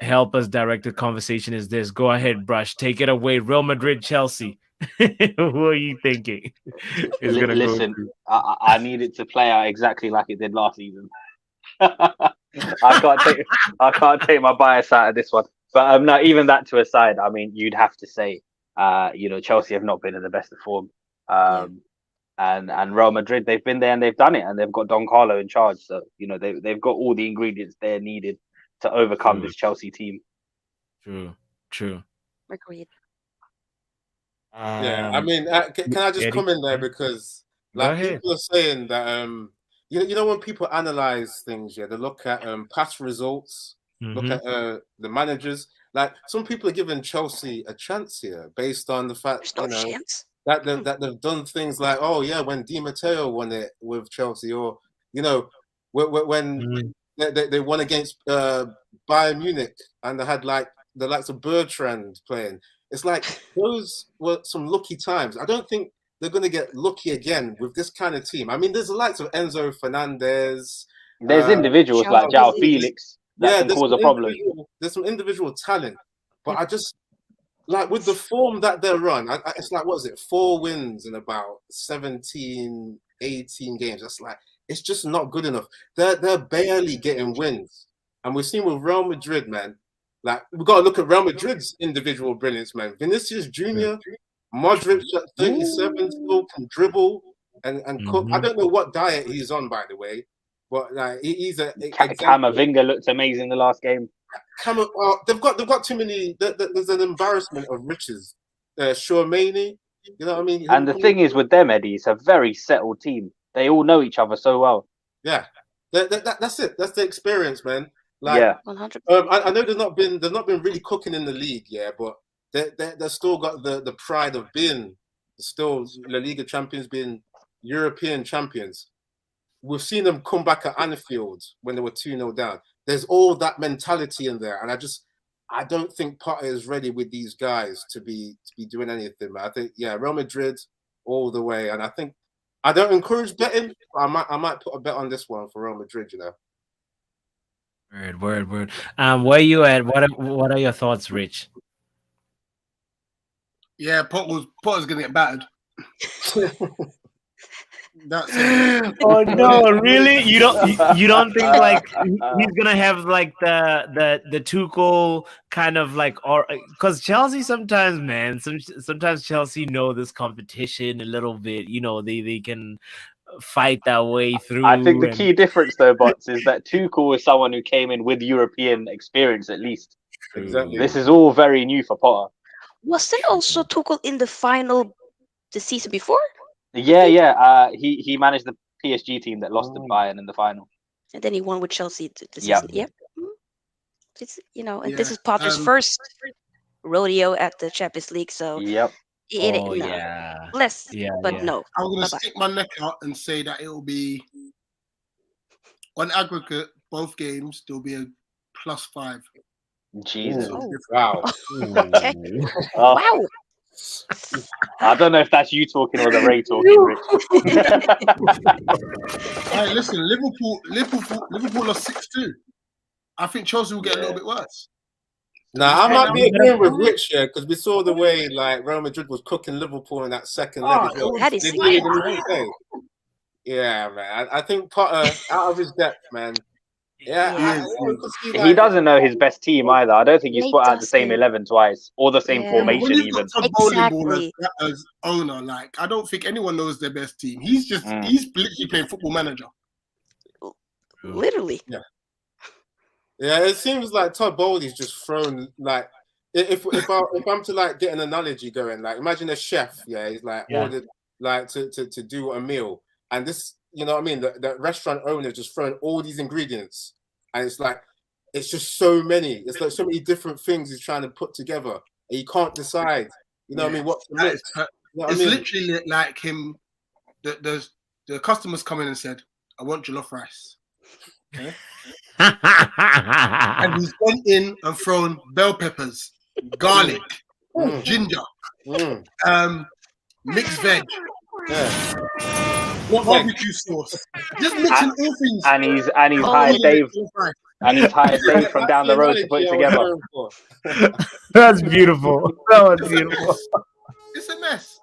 help us direct the conversation is this. Go ahead, Brush. Take it away. Real Madrid, Chelsea. Who are you thinking is gonna listen? go I need it to play out exactly like it did last season. I can't take my bias out of this one. But no, even that to aside, I mean, you'd have to say, Chelsea have not been in the best of form. And Real Madrid, they've been there and they've done it, and they've got Don Carlo in charge. So they've got all the ingredients they're needed to overcome this Chelsea team. True. Agreed. Yeah, I mean, can I just come in there because people are saying that when people analyze things, they look at past results, look at the managers. Like some people are giving Chelsea a chance here based on the fact that they've done things like, oh yeah, when Di Matteo won it with Chelsea, or when they won against Bayern Munich and they had like the likes of Bertrand playing. It's like those were some lucky times. I don't think they're going to get lucky again with this kind of team. I mean, there's the likes of Enzo Fernandez. There's individuals like João Felix that can cause a problem. There's some individual talent, but I just like with the form that they're on. It's like, what is it? 4 wins in about 17, 18 games. That's like it's just not good enough. They're barely getting wins, and we've seen with Real Madrid, man. Like we've got to look at Real Madrid's individual brilliance, man. Vinicius Jr., Modric at 37 still can dribble and cook. I don't know what diet he's on, by the way, but like he's a. Camavinga looked amazing the last game. They've got too many. There's an embarrassment of riches. Shormani, you know what I mean. And the thing is with them, Eddie, it's a very settled team. They all know each other so well. Yeah, that's it. That's the experience, man. Like, 100%. I know they've not been really cooking in the league, but they've still got the pride of being still La Liga champions, being European champions. We've seen them come back at Anfield when they were 2-0 down. There's all that mentality in there, and I don't think Potter is ready with these guys to be doing anything, man. I think Real Madrid all the way, and I don't encourage betting. But I might put a bet on this one for Real Madrid, Word. Where are you at? What are your thoughts, Rich? Yeah, Potter's gonna get battered. That's it. Oh no, really? You don't think like he's gonna have like the Tuchel kind of like, or because Chelsea sometimes, man, sometimes Chelsea know this competition a little bit. They can fight that way through. I think the key difference though, Bots, is that Tuchel is someone who came in with European experience at least. Exactly. This is all very new for Potter. Wasn't also Tuchel in the final the season before? Yeah. He managed the PSG team that lost to Bayern in the final. And then he won with Chelsea the season. Yep. It's and this is Potter's first rodeo at the Champions League, so Yep. it Oh no yeah. bless, Yeah, but yeah. no. I'm gonna Bye-bye. stick my neck out and say that it will be on aggregate both games. There'll be a +5. Jesus. Oh, Wow. okay. Oh, Wow. I don't know if that's you talking or the Ray talking, Rich. Hey, listen, Liverpool are 6-2. I think Chelsea will get a little bit worse. Now I might be agreeing with Rich here because we saw the way like Real Madrid was cooking Liverpool in that second leg as well. That is They scary. didn't even say. Yeah, man. I think Potter out of his depth, man. Yeah, I could see, He like, doesn't know his best team either. I don't think he's He put out the same doesn't. 11 twice or the same Yeah. When formation you've even. got Todd Bowling Exactly. as owner, like I don't think anyone knows their best team. He's literally playing Football Manager. Literally. Yeah, it seems like Todd Bowley's just thrown like if I'm to like get an analogy going, like imagine a chef, he's like ordered like to do a meal, and this, you know what I mean, the restaurant owner just throwing all these ingredients, and it's like it's just so many, it's like so many different things he's trying to put together, and you can't decide, you know what I mean, what to mix. You know what It's I mean? literally like him. The customers come in and said, "I want jollof rice." Okay. And he's gone in and thrown bell peppers, garlic, ginger, mixed veg, barbecue sauce. Just mixing all things. And he's hired Dave. And he's hired Dave from down the road to put it together. That's beautiful. That was beautiful. It's a mess.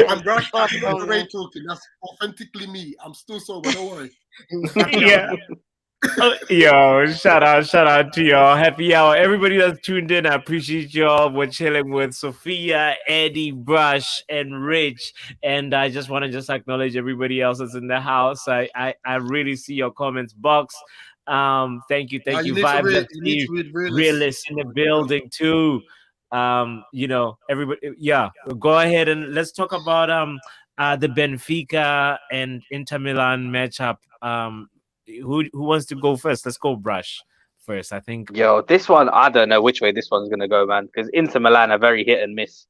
I'm Brush. I'm Ray talking. That's authentically me. I'm still sober. Don't worry. Yeah. Yo, shout out to y'all. Happy hour. Everybody that's tuned in, I appreciate y'all. We're chilling with Sophia, Eddie, Brush, and Rich. And I just want to acknowledge everybody else that's in the house. I really see your comments box. Thank you. Vibe Realist in the building too. Everybody, go ahead and let's talk about the Benfica and Inter Milan matchup. Who wants to go first? Let's go Brush first, I think. Yo, this one, I don't know which way this one's gonna go, man, because Inter Milan are very hit and miss.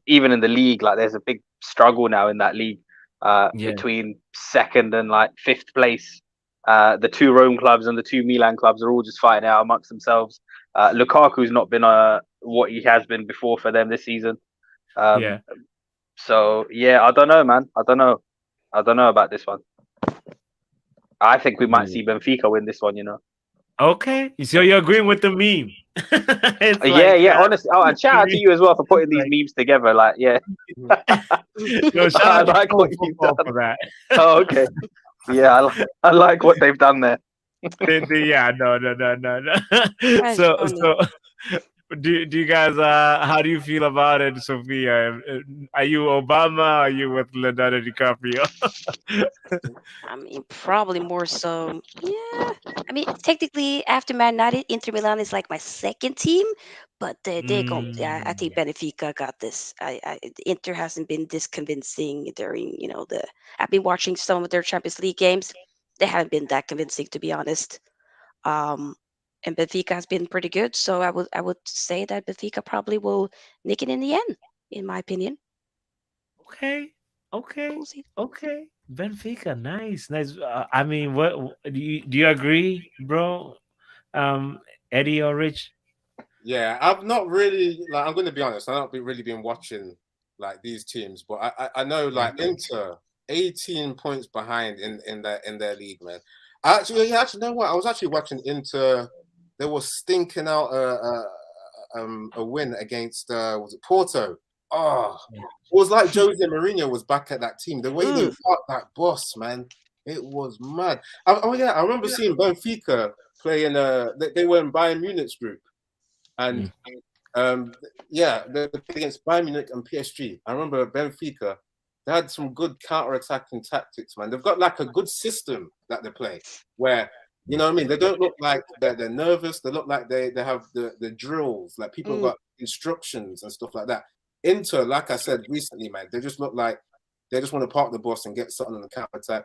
Even in the league, like there's a big struggle now in that league between second and like fifth place. The two Rome clubs and the two Milan clubs are all just fighting out amongst themselves. Lukaku's not been what he has been before for them this season. So yeah, I don't know, man. I don't know about this one. I think we might see Benfica win this one, Okay, so you're agreeing with the meme. Honestly. Oh, and shout out to you as well for putting these memes together. Like, yeah. No, shout out like what you've done for that. Oh, okay. Yeah, I like what they've done there. No. So do you guys how do you feel about it, Sophia? Are you Obama or are you with Leonardo DiCaprio? I mean, probably more so. Yeah. I mean, technically, after Man United, Inter Milan is like my second team, but they're going. Yeah, I think Benfica got this. Inter hasn't been this convincing during, I've been watching some of their Champions League games. They haven't been that convincing, to be honest. And Benfica has been pretty good, so I would say that Benfica probably will nick it in the end, in my opinion. Okay. We'll see. Okay. Benfica, nice. I mean, what do you agree, bro? Eddie or Rich? Yeah, I've not really, like, I'm going to be honest, I've not really been watching like these teams, but I know like Inter 18 points behind in their league, man. Actually, know what? I was actually watching Inter. They were stinking out a win against was it Porto? Oh, it was like Jose Mourinho was back at that team. The way they fought that boss, man, it was mad. I remember seeing Benfica play in they were in Bayern Munich's group, and they played against Bayern Munich and PSG. I remember Benfica. They had some good counter-attacking tactics, man. They've got like a good system that they play where, you know what I mean? They don't look like they're nervous. They look like they have the drills, like people have got instructions and stuff like that. Inter, like I said recently, man, they just look like they just want to park the bus and get something on the counter-attack.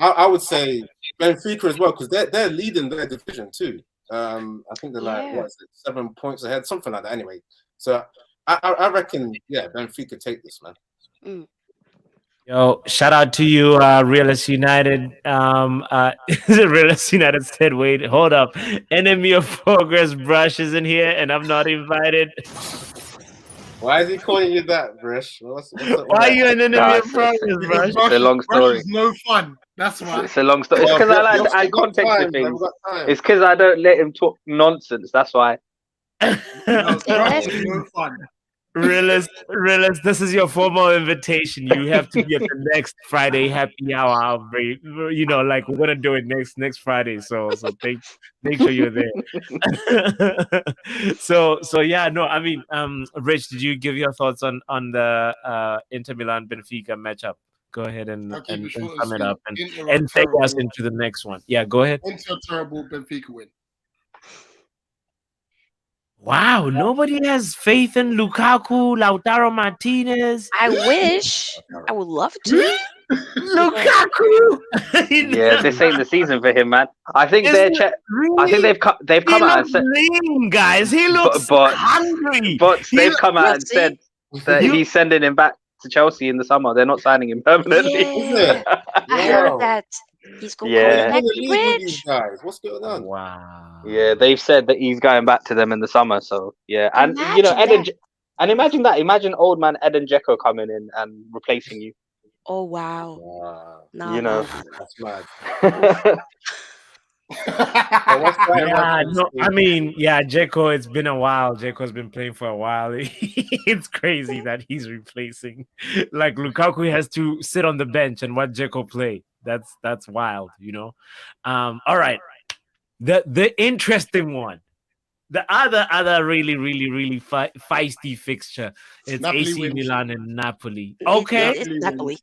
I would say Benfica as well, because they're leading their division too. I think they're like, what is it, 7 points ahead, something like that. Anyway, so I reckon, yeah, Benfica take this, man. Yo, shout out to you, Realist United. Realist United said, "Wait, hold up, enemy of progress, Brush is in here, and I'm not invited." Why is he calling you that, Brush? Why are you an enemy of progress, Brush? It's a long story. It's no fun. That's why. It's a long story. It's because I like to add context to things. It's because I don't let him talk nonsense. That's why. No fun. Realist, this is your formal invitation. You have to be at the next Friday happy hour. You know, like we're gonna do it next Friday. So make sure you're there. so yeah, no, I mean, Rich, did you give your thoughts on the Inter Milan Benfica matchup? Go ahead and sum it up and take us into the next one. Yeah, go ahead. Inter terrible, Benfica win. Wow, nobody has faith in Lukaku, Lautaro Martinez. I wish. I would love to. Lukaku. Yeah, this ain't the season for him, man. I think I think they've come out and said, lean, guys. He looks hungry. But they've come out and said that he's sending him back to Chelsea in the summer. They're not signing him permanently. Yeah, I heard that. He's going back to Bridge. What's going on? Wow. Yeah, they've said that he's going back to them in the summer. So yeah, and you know, imagine that. Imagine old man Edin Dzeko coming in and replacing you. Oh wow. No, you know, that's mad. I mean, Dzeko, it's been a while. Dzeko's been playing for a while. It's crazy that he's replacing. Like Lukaku has to sit on the bench and watch Dzeko play. That's wild, you know. All right. The interesting one. The other really feisty fixture. It's Napoli AC wins. Milan and Napoli. Okay. It's Napoli.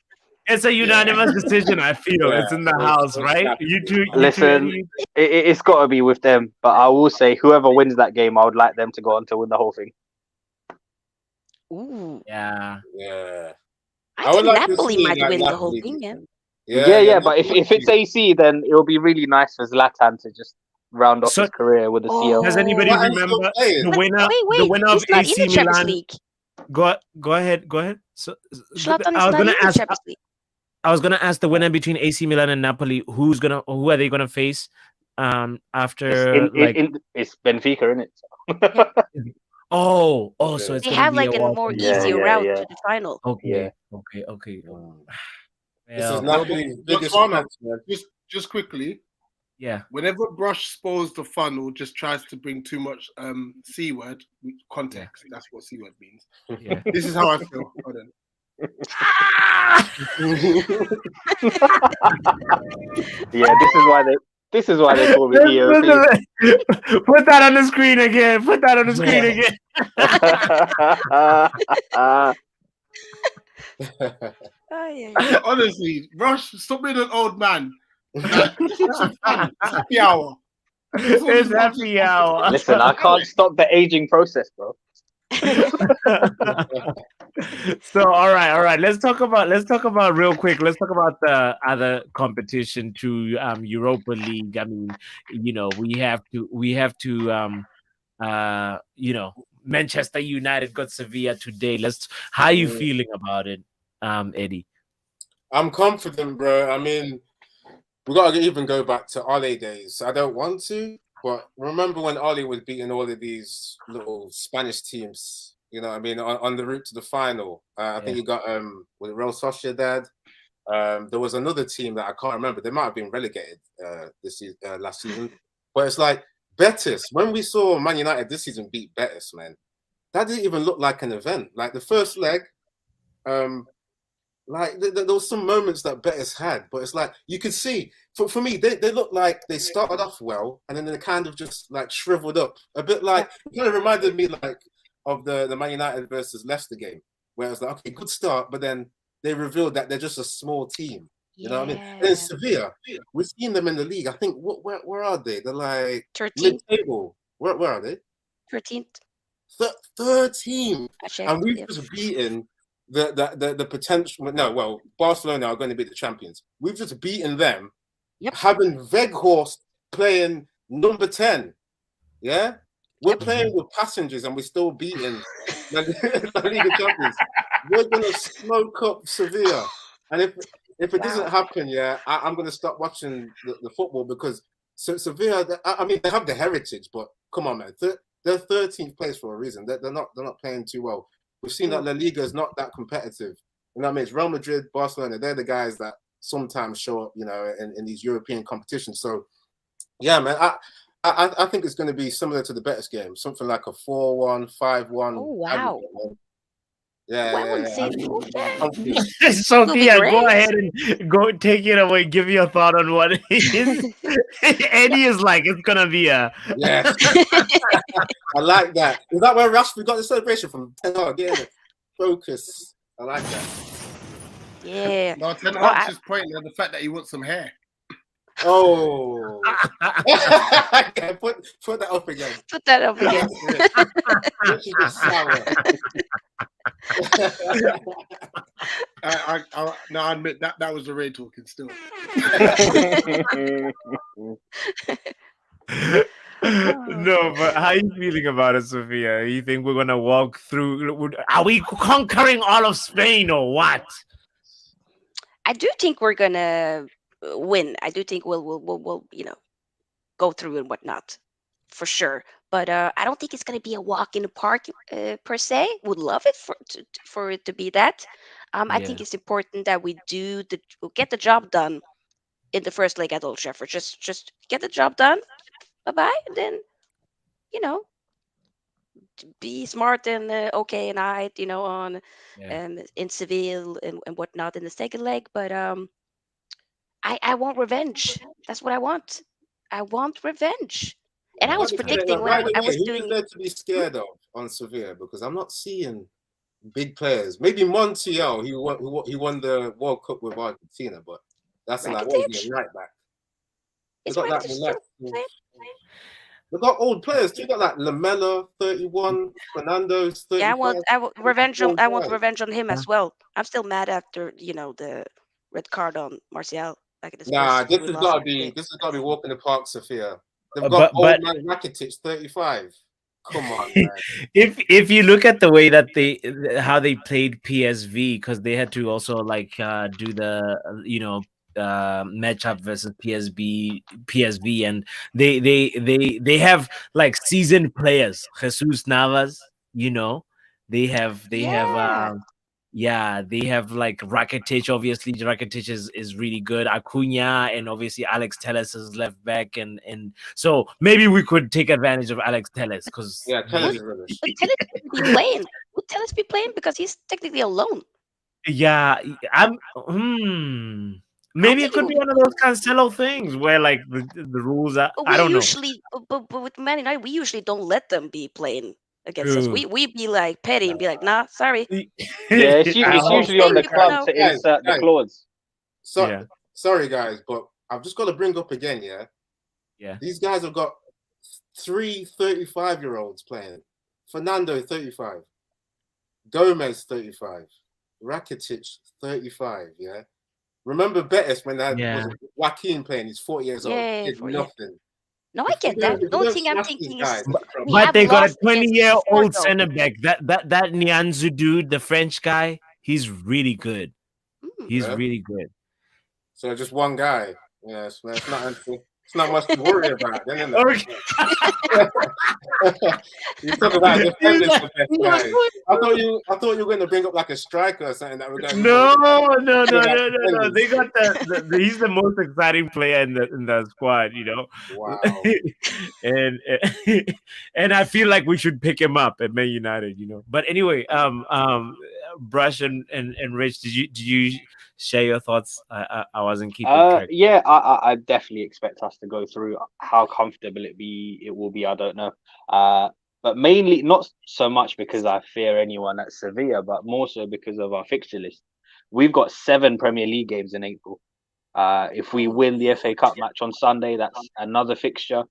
It's a unanimous decision, I feel. It's in the house, right? You two. Listen, it's got to be with them. But I will say, whoever wins that game, I would like them to go on to win the whole thing. Ooh. Yeah. I think Napoli might win the whole thing, man. Yeah. But if it's AC, then it'll be really nice for Zlatan to just round off his career with the CL. Does anybody remember the winner? Wait, the winner of he's AC not in the Champions Milan. League. Go ahead. So Zlatan is not in the Champions League. I was gonna ask the winner between AC Milan and Napoli. Who are they gonna face? After it's Benfica, isn't it? So it's they have like a more easier route to the final. Okay. This is Napoli's biggest match, man. Just quickly. Yeah. Whenever Brush spoils the funnel, just tries to bring too much C word context. That's what C word means. Yeah. This is how I feel. Hold on. Yeah, this is why they call me EOP. Put that on the screen again. Honestly, Rush, stop being an old man. It's happy hour. It's happy hour. Listen, I can't stop the aging process, bro. So all right. Let's talk about real quick. Let's talk about the other competition to Europa League. I mean, you know, we have to Manchester United got Sevilla today. How are you feeling about it, Eddie? I'm confident, bro. I mean, we gotta even go back to Ole days. I don't want to, but remember when Ole was beating all of these little Spanish teams, you know what I mean, on the route to the final. I think you got with Real Sociedad. There was another team that I can't remember. They might have been relegated last season. But it's like Betis. When we saw Man United this season beat Betis, man, that didn't even look like an event. Like the first leg, like there was some moments that Betis had, but it's like you could see for me they looked like they started off well and then they kind of just like shriveled up a bit. Like it kind of reminded me like of the Man United versus Leicester game, where it was like, okay, good start, but then they revealed that they're just a small team. You know what I mean? And then Sevilla, we've seen them in the league. I think where are they? They're like 13th. mid-table. Where are they? 13th. 13th. And we've just beaten the potential. No, well, Barcelona are going to be the champions. We've just beaten them. Yep. Having Weghorst playing number 10. Yeah, we're playing with passengers and we're still beating La Liga champions. We're gonna smoke up Sevilla, and if it doesn't happen, yeah, I'm gonna stop watching the football because Sevilla. I mean, they have the heritage, but come on, man, they're 13th place for a reason. They're not playing too well. We've seen that La Liga is not that competitive. You know what I mean? It's Real Madrid, Barcelona. They're the guys that sometimes show up, you know, in these European competitions. So, yeah, man, I think it's going to be similar to the Betis game, something like a 4-1, 5-1. Oh wow! Yeah, I wouldn't say Sophia, go ahead and go take it away. Give me a thought on what it is. Eddie is like, it's gonna be a yes. I like that. Is that where Rashford got the celebration from? Ten Hag, getting it. Focus. I like that. Yeah. No, Ten Hag's just pointing at the fact that he wants some hair. Oh, yeah, put that up again. Put that up again. Which is just sour. I admit that was the Ray talking still. No, but how are you feeling about it, Sophia? You think we're gonna walk through? Are we conquering all of Spain or what? I do think we're gonna win. I do think we'll go through and whatnot for sure. But I don't think it's gonna be a walk in the park per se. Would love it for it to be that. I think it's important that we'll get the job done in the first leg at Old Trafford. Just get the job done. Bye-bye, and then be smart and okay and I on in Seville and whatnot in the second leg. But I want revenge. That's what I want. I want revenge. And I was predicting when I was doing. Who is there to be scared of on Sevilla? Because I'm not seeing big players. Maybe Montiel. He won the World Cup with Argentina, but that's like what is he, right back. It's They got old players. They got like Lamella, 31, Fernando's 35. Yeah, I want revenge on. I want revenge on him as well. I'm still mad after the red card on Martial. Nah, this has got to be walk in the park, Sophia. They've got old man Rakitic, 35. Come on, man. If you look at the way that how they played PSV, because they had to also like do the matchup versus PSV, and they have like seasoned players. Jesus Navas, they have they have like Rakitic. Obviously, Rakitic is really good. Acuna, and obviously Alex Telles is left back, and so maybe we could take advantage of Alex Telles because Telles is rubbish. Would Telles be playing? Would Telles be playing because he's technically alone? Yeah, maybe it could be one of those Cancelo things where like the rules are. I don't know. But with Man United, we usually don't let them be playing against us. We be like petty and be like, nah, sorry. Yeah, it's usually on the club to insert the clause. Sorry, guys, but I've just got to bring up again, yeah. These guys have got 3 35-year-olds playing. Fernando, 35. Gomez, 35. Rakitic, 35, yeah? Remember Betis when they had Joaquin playing? He's 40 years old. He did nothing. No, I get that. The only thing I'm thinking is, but they got a 20-year-old center back. That Nianzou dude, the French guy, he's really good. He's really good. So just one guy. Yes, it's not much to worry about. Okay. You talk about defenders for best guys. I thought you were going to bring up like a striker or something that we're going. No. They got he's the most exciting player in the squad. Wow. and I feel like we should pick him up at Man United. But anyway, Brush and Rich, did you share your thoughts? I wasn't keeping track. Yeah, I definitely expect us to go through. How comfortable it will be, I don't know. But mainly not so much because I fear anyone at Sevilla, but more so because of our fixture list. We've got 7 Premier League games in April. If we win the FA Cup match on Sunday, that's another fixture.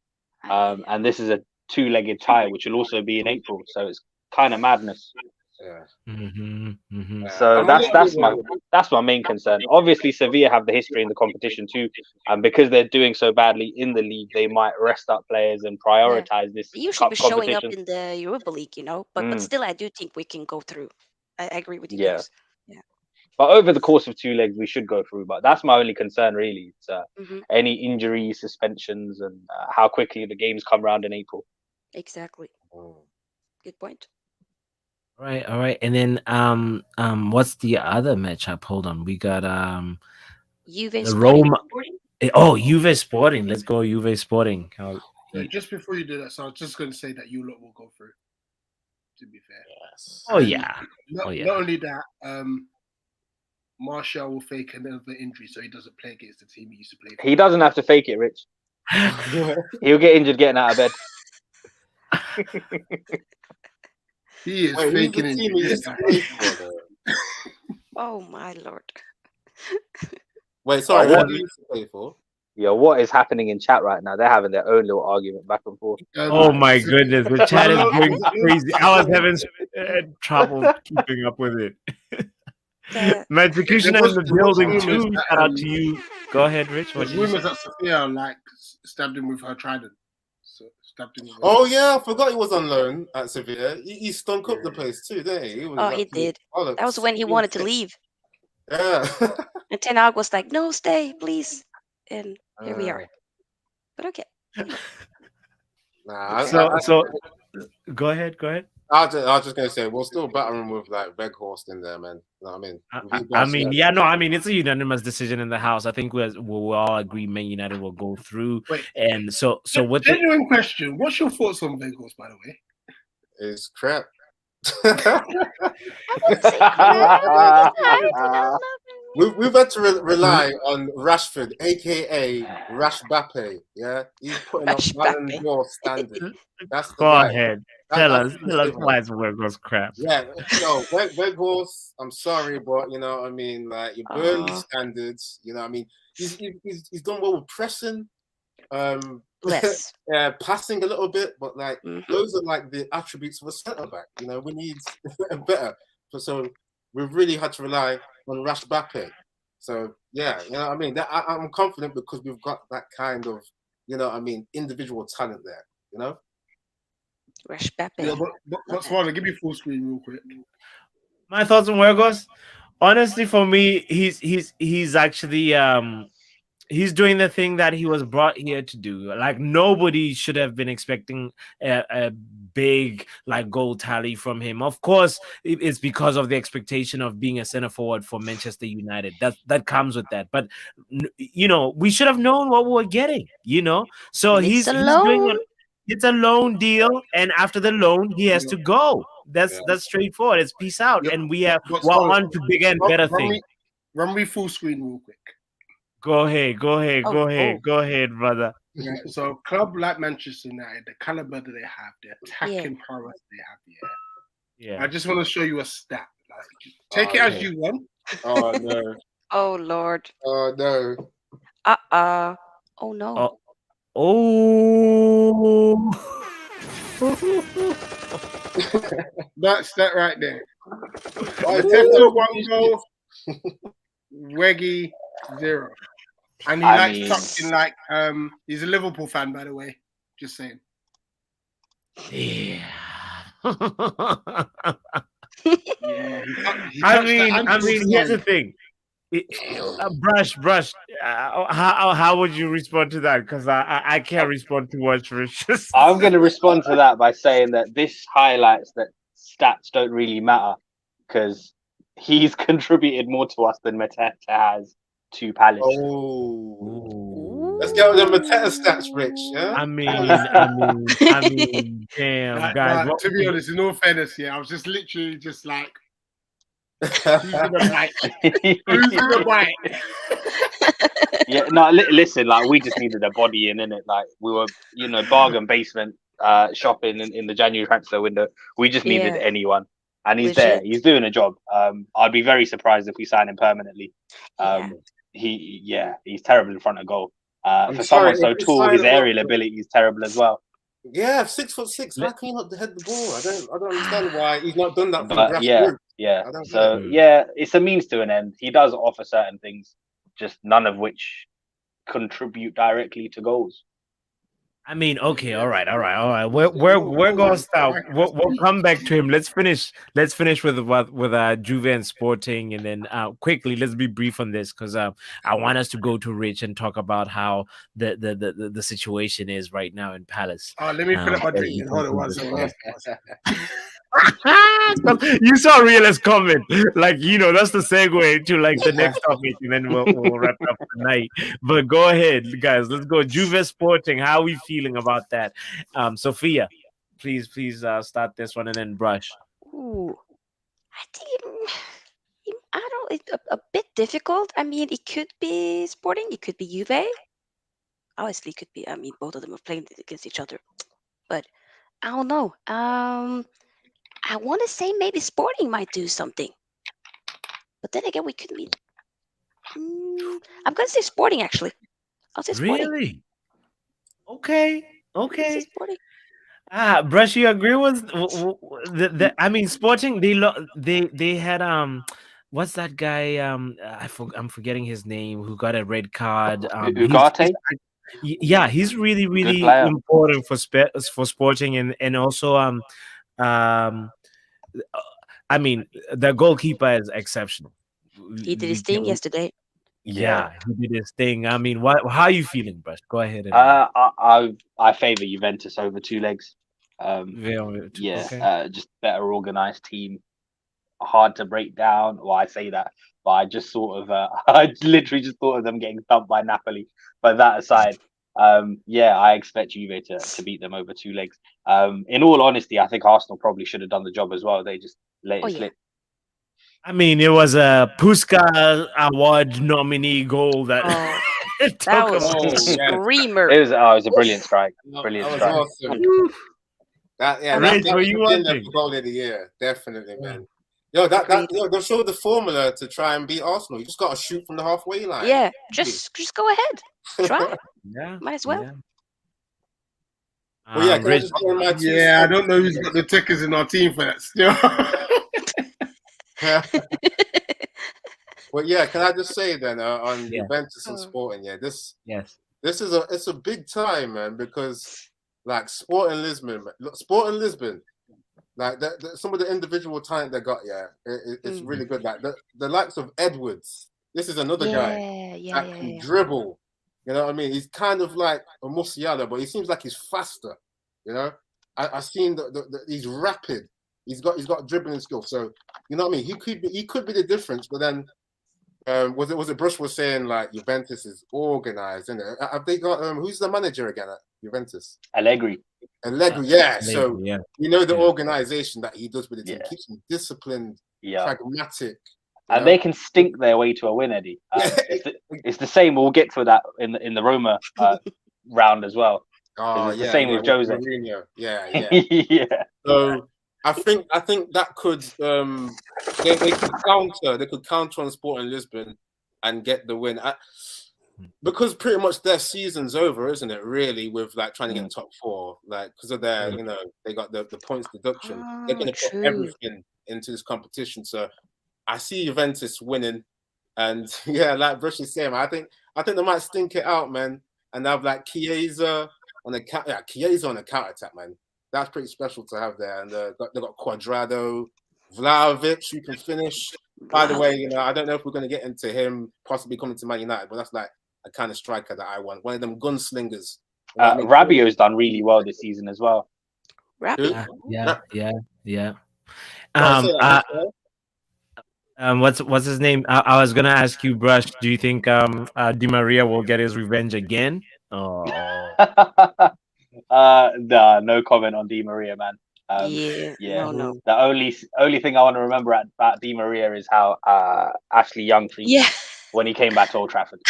And this is a 2-legged tie, which will also be in April. So it's kind of madness. Yeah. So that's my main concern. Obviously, Sevilla have the history in the competition too, and because they're doing so badly in the league, they might rest up players and prioritize this They usually cup be showing up competition. in the Europa League, you know. But still, I do think we can go through. I agree with you Yeah. guys. Yeah. But over the course of 2 legs, we should go through. But that's my only concern, really. It's any injuries, suspensions, and how quickly the games come around in April. Exactly. Good point. All right. And then what's the other matchup? Hold on. We got Juve the Sporting. Roma. Oh, Juve Sporting. Let's go Juve Sporting. Just before you do that, so I was just going to say that you lot will go through. To be fair. Yes. Oh yeah. Not only that, Martial will fake another injury so he doesn't play against the team he used to play for. He doesn't have to fake it, Rich. He'll get injured getting out of bed. He is faking injuries. Oh my lord. Wait, sorry, what do you used to play for? Yeah, what is happening in chat right now? They're having their own little argument back and forth. Oh my goodness, the chat is going crazy. I was having trouble keeping up with it. My executioner in the building too. Shout out to you. Go ahead, Rich. There's rumors that Sophia like stabbed him with her trident. So stabbed him with her. Oh yeah, I forgot he was on loan at Sevilla. He stunk up the place too, didn't he? He did. That was when he wanted to leave. Yeah. And Ten Hag was like, "No, stay, please." And here we are. But okay. So go ahead. I was just gonna say we'll still batter him with like Weghorst in there, man. You know what I mean? It's a unanimous decision in the house. I think we'll all agree Man United will go through. Wait, and so with genuine question, what's your thoughts on Weghorst, by the way? It's crap. We've had to rely on Rashford, aka Rash Bappe. Yeah, he's putting up Ballon d'Or standard. That's the Go guy. ahead. Tell us why it's Weghorst crap. Yeah, Weghorst. I'm sorry, but you know what I mean. Like your Burnley standards. You know what I mean. He's done well with pressing. Less. Passing a little bit, but like those are like the attributes of a centre back. You know, we need better. So we've really had to rely on Rash Bappe. So yeah, you know what I mean. I'm confident because we've got that kind of, you know what I mean, individual talent there. You know. Rash Bappe. Yeah, but Swana, give me full screen real quick. My thoughts on Weghorst. Honestly, for me, he's actually he's doing the thing that he was brought here to do. Like nobody should have been expecting a big like goal tally from him. Of course, it's because of the expectation of being a center forward for Manchester United. That comes with that. But you know, we should have known what we were getting. You know, so he's doing it's a loan deal, and after the loan, he has to go. That's straightforward. It's peace out, and we're on to bigger and better things. Run me full screen real quick. Go ahead, brother. Yeah, so club like Manchester United, the caliber that they have, the attacking prowess they have, yeah. I just want to show you a stat. Like, take it as you want. Oh no. Oh Lord. Oh no. Oh no. Oh. That's that right there. Arteta 1 goal, Weggy 0. And he likes something like he's a Liverpool fan, by the way. Just saying. Yeah. I mean, here's the thing. Brush. How would you respond to that? Because I can't respond to what Rich. I'm going to respond to that by saying that this highlights that stats don't really matter because he's contributed more to us than Mateta has to Palace. Oh, let's get with the Mateta stats, Rich. Yeah? I mean, damn, guys. To be honest, in all fairness, I was just literally just like, who's gonna bite? Who's gonna bite? Yeah, no, listen, like we just needed a body in it. Like we were, bargain basement shopping in the January transfer window. We just needed anyone. And he's there. He's doing a job. I'd be very surprised if we sign him permanently. He's terrible in front of goal. For someone so tall, his aerial ability is terrible as well. Yeah, 6'6". How can you not head the ball? I don't understand why he's not done that from But yeah, grassroots. I don't get so it. yeah, it's a means to an end. He does offer certain things, just none of which contribute directly to goals. I mean, okay, all right. We're gonna stop. We'll come back to him. Let's finish with Juve and Sporting, and then quickly let's be brief on this because I want us to go to Rich and talk about how the situation is right now in Palace. Oh, let me fill up my drink. Hold on one second. You saw Real's comment, like that's the segue to like the next topic, and then we'll wrap up tonight. But go ahead, guys. Let's go. Juve Sporting. How are we feeling about that? Sophia, please start this one, and then Brush. Ooh, I think I don't. It's a bit difficult. I mean, it could be Sporting. It could be Juve. Obviously, it could be. I mean, both of them are playing against each other, but I don't know. I want to say maybe Sporting might do something, but then again, we could be. I'm gonna say Sporting actually. I'll say Sporting. Really? Okay. Say Sporting. Brush, you agree with the I mean, Sporting. They had what's that guy? I'm forgetting his name. Who got a red card? Ugarte? Yeah, he's really important for Sporting, and also I mean, the goalkeeper is exceptional. He did his thing yesterday. Yeah, he did his thing. I mean, how are you feeling, Brush? Go ahead. I favor Juventus over two legs. Okay. Just better organized team, hard to break down. Well, I say that, but I just sort of, I literally just thought of them getting thumped by Napoli. But that aside, I expect Juve to beat them over two legs. In all honesty, I think Arsenal probably should have done the job as well. They just let it slip. I mean, it was a Puska Award nominee goal that that was a screamer. It was a brilliant strike. Brilliant strike. Awesome. Rich, were you watching? Goal of the year, definitely, man. They'll show the formula to try and beat Arsenal. You just got to shoot from the halfway line. Yeah, just go ahead, try. Might as well. Well, I don't know who's got the tickets in our team for that still. Well, can I just say then on Juventus and Sporting, this is a big time, man, because like Sporting Lisbon, like some of the individual talent they got, it's really good. Like the likes of Edwards, this is another guy that can dribble. You know what I mean? He's kind of like a Musiala, but he seems like he's faster. You know, I've seen he's rapid. He's got dribbling skill. So you know what I mean? He could be the difference. But then was it Brush was saying like Juventus is organized, and have they got who's the manager again at Juventus? Allegri, So you know the organization that he does with the team keeps him disciplined, pragmatic. And they can stink their way to a win, Eddie. It's the same. We'll get to that in the Roma round as well. It's the same with Jose. Yeah. So I think that could they could counter on Sporting Lisbon and get the win. Because pretty much their season's over, isn't it? Really, with like trying to get in top four, like because of their they got the points deduction. They're going to put everything into this competition. So I see Juventus winning, and like Brush is saying, I think they might stink it out, man, and have like Chiesa on the counter attack, man. That's pretty special to have there. And they got Cuadrado, Vlahovic, who can finish. By the way, I don't know if we're going to get into him possibly coming to Man United, but that's like a kind of striker that I want. One of them gunslingers. Rabiot's done really well this season as well. Rabiot? Yeah. What's his name? I was gonna ask you, Brush. Do you think Di Maria will get his revenge again? Oh. No comment on Di Maria, man. No. The only thing I want to remember about Di Maria is how Ashley Young treated him when he came back to Old Trafford.